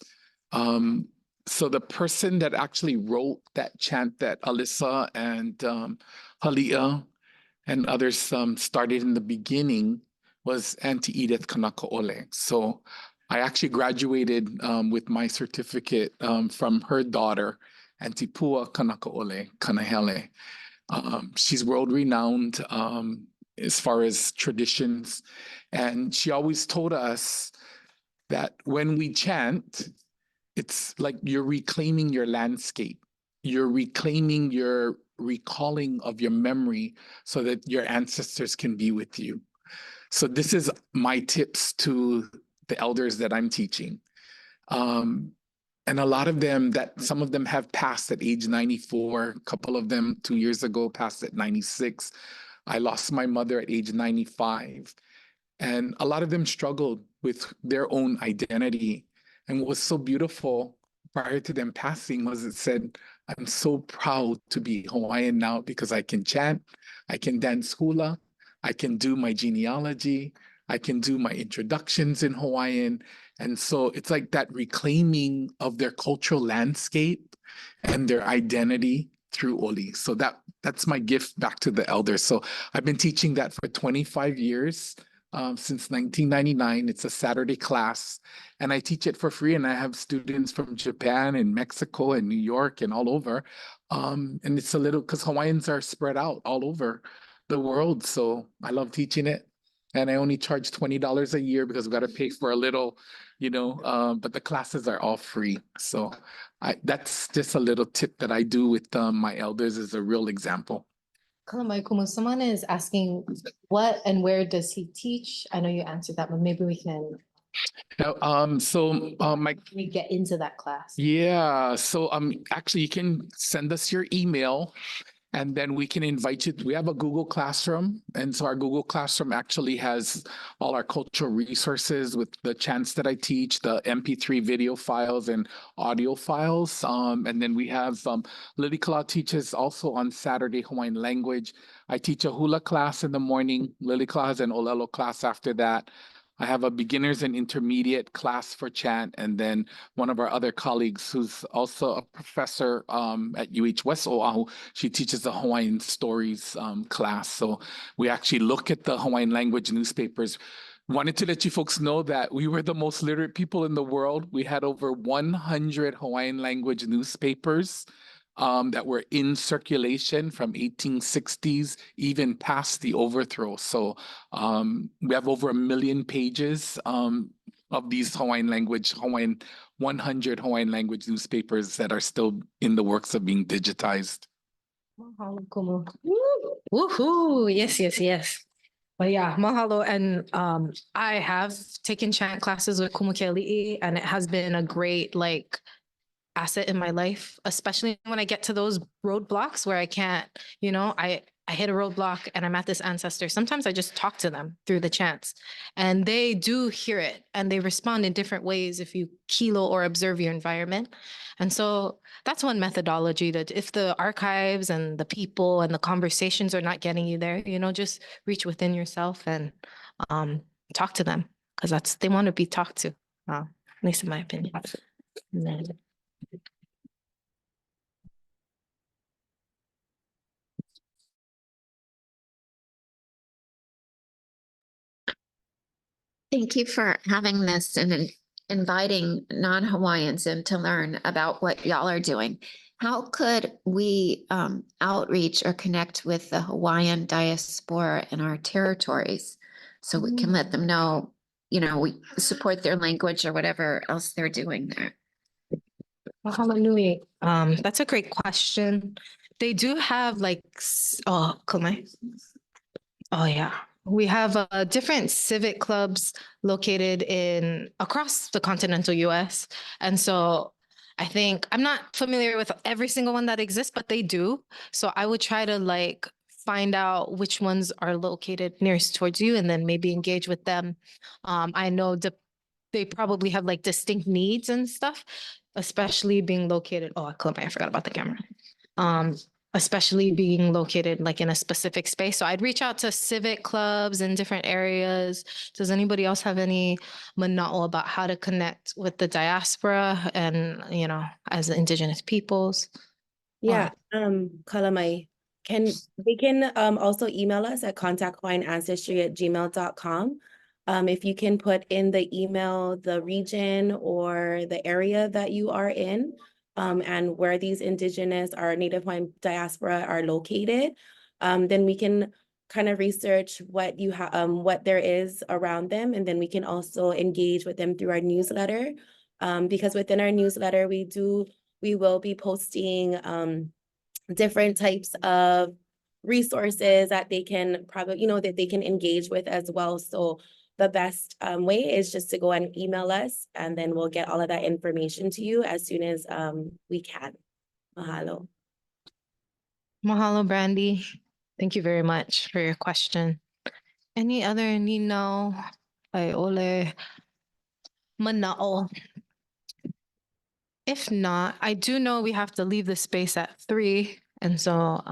so the person that actually wrote that chant that Alyssa and Halia and others started in the beginning was Auntie Edith Kanakaole. So I actually graduated with my certificate from her daughter, Auntie Pua Kanakaole Kanahele. She's world renowned as far as traditions. And she always told us that when we chant, it's like you're reclaiming your landscape. You're reclaiming your recalling of your memory so that your ancestors can be with you. So this is my tips to the elders that I'm teaching. And a lot of them some of them have passed at age 94. A couple of them 2 years ago passed at 96. I lost my mother at age 95. And a lot of them struggled with their own identity. And what was so beautiful prior to them passing was it said, I'm so proud to be Hawaiian now because I can chant, I can dance hula, I can do my genealogy, I can do my introductions in Hawaiian. And so it's like that reclaiming of their cultural landscape and their identity through Oli. So that's my gift back to the elders. So I've been teaching that for 25 years. Since 1999. It's a Saturday class, and I teach it for free. And I have students from Japan and Mexico and New York and all over. And it's a little because Hawaiians are spread out all over the world. So I love teaching it. And I only charge $20 a year because we got to pay for a little, but the classes are all free. So that's just a little tip that I do with my elders as a real example. Kalamaikumu, someone is asking what and where does he teach? I know you answered that, but maybe we can We get into that class. Yeah, so actually you can send us your email and then we can invite you. We have a Google Classroom, and so our Google Classroom actually has all our cultural resources with the chants that I teach, the MP3 video files and audio files. And then we have Lily Kala teaches also on Saturday Hawaiian language. I teach a hula class in the morning. Lily Kala has an Olelo class after that. I have a beginners and intermediate class for chant, and then one of our other colleagues who's also a professor at UH West Oahu, she teaches the Hawaiian stories class. So we actually look at the Hawaiian language newspapers. Wanted to let you folks know that we were the most literate people in the world. We had over 100 Hawaiian language newspapers that were in circulation from 1860s, even past the overthrow. So we have over 1 million pages of these 100 Hawaiian language newspapers that are still in the works of being digitized. Mahalo kumu. Woohoo! Yes. But yeah, mahalo. And I have taken chant classes with Kumukeli'i, and it has been a great asset in my life, especially when I get to those roadblocks where I can't, I hit a roadblock and I'm at this ancestor. Sometimes I just talk to them through the chants, and they do hear it and they respond in different ways if you kilo or observe your environment. And so that's one methodology, that if the archives and the people and the conversations are not getting you there, just reach within yourself and talk to them, because they want to be talked to, at least in my opinion. Thank you for having this and inviting non-Hawaiians in to learn about what y'all are doing. How could we outreach or connect with the Hawaiian diaspora in our territories so we can let them know, we support their language or whatever else they're doing there? Mahalo nui. That's a great question. They do have Kumai. Oh yeah. We have different civic clubs located across the continental US. And so I think I'm not familiar with every single one that exists, but they do. So I would try to find out which ones are located nearest towards you and then maybe engage with them. I know they probably have distinct needs and stuff, especially being located. Oh, I forgot about the camera. Especially being located in a specific space. So I'd reach out to civic clubs in different areas. Does anybody else have any mana'o about how to connect with the diaspora and, as Indigenous peoples? Yeah, Kalamai, they can also email us at contacthawaiianancestry@gmail.com. If you can put in the email the region or the area that you are in, and where these Indigenous or Native Hawaiian diaspora are located, then we can kind of research what what there is around them, and then we can also engage with them through our newsletter. Because within our newsletter, we will be posting different types of resources that they can probably, that they can engage with as well. So the best way is just to go and email us, and then we'll get all of that information to you as soon as we can. Mahalo. Mahalo, Brandy. Thank you very much for your question. Any other Nino, Aiole, Manao? If not, I do know we have to leave the space at 3. And so,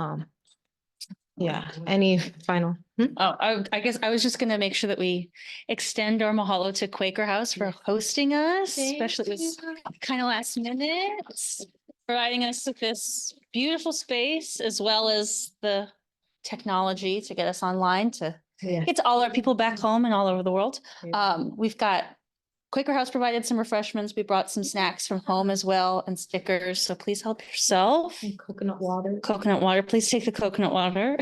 yeah, any final? Oh, I guess I was just gonna make sure that we extend our mahalo to Quaker House for hosting us, especially this kind of last minute, providing us with this beautiful space as well as the technology to get us online to get to all our people back home and all over the world. We've got Quaker House provided some refreshments. We brought some snacks from home as well and stickers. So please help yourself. And coconut water. Coconut water. Please take the coconut water.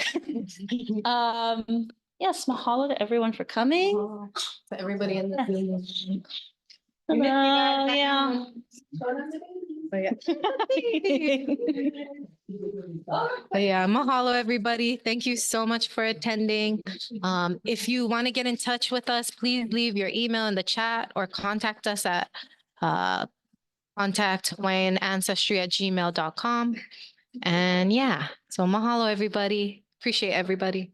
Yes, mahalo to everyone for coming. To everybody in the room. Yeah. But yeah, mahalo everybody. Thank you so much for attending. If you want to get in touch with us, please leave your email in the chat or contact us at contact hawaiianancestry@gmail.com. And yeah, so mahalo everybody. Appreciate everybody.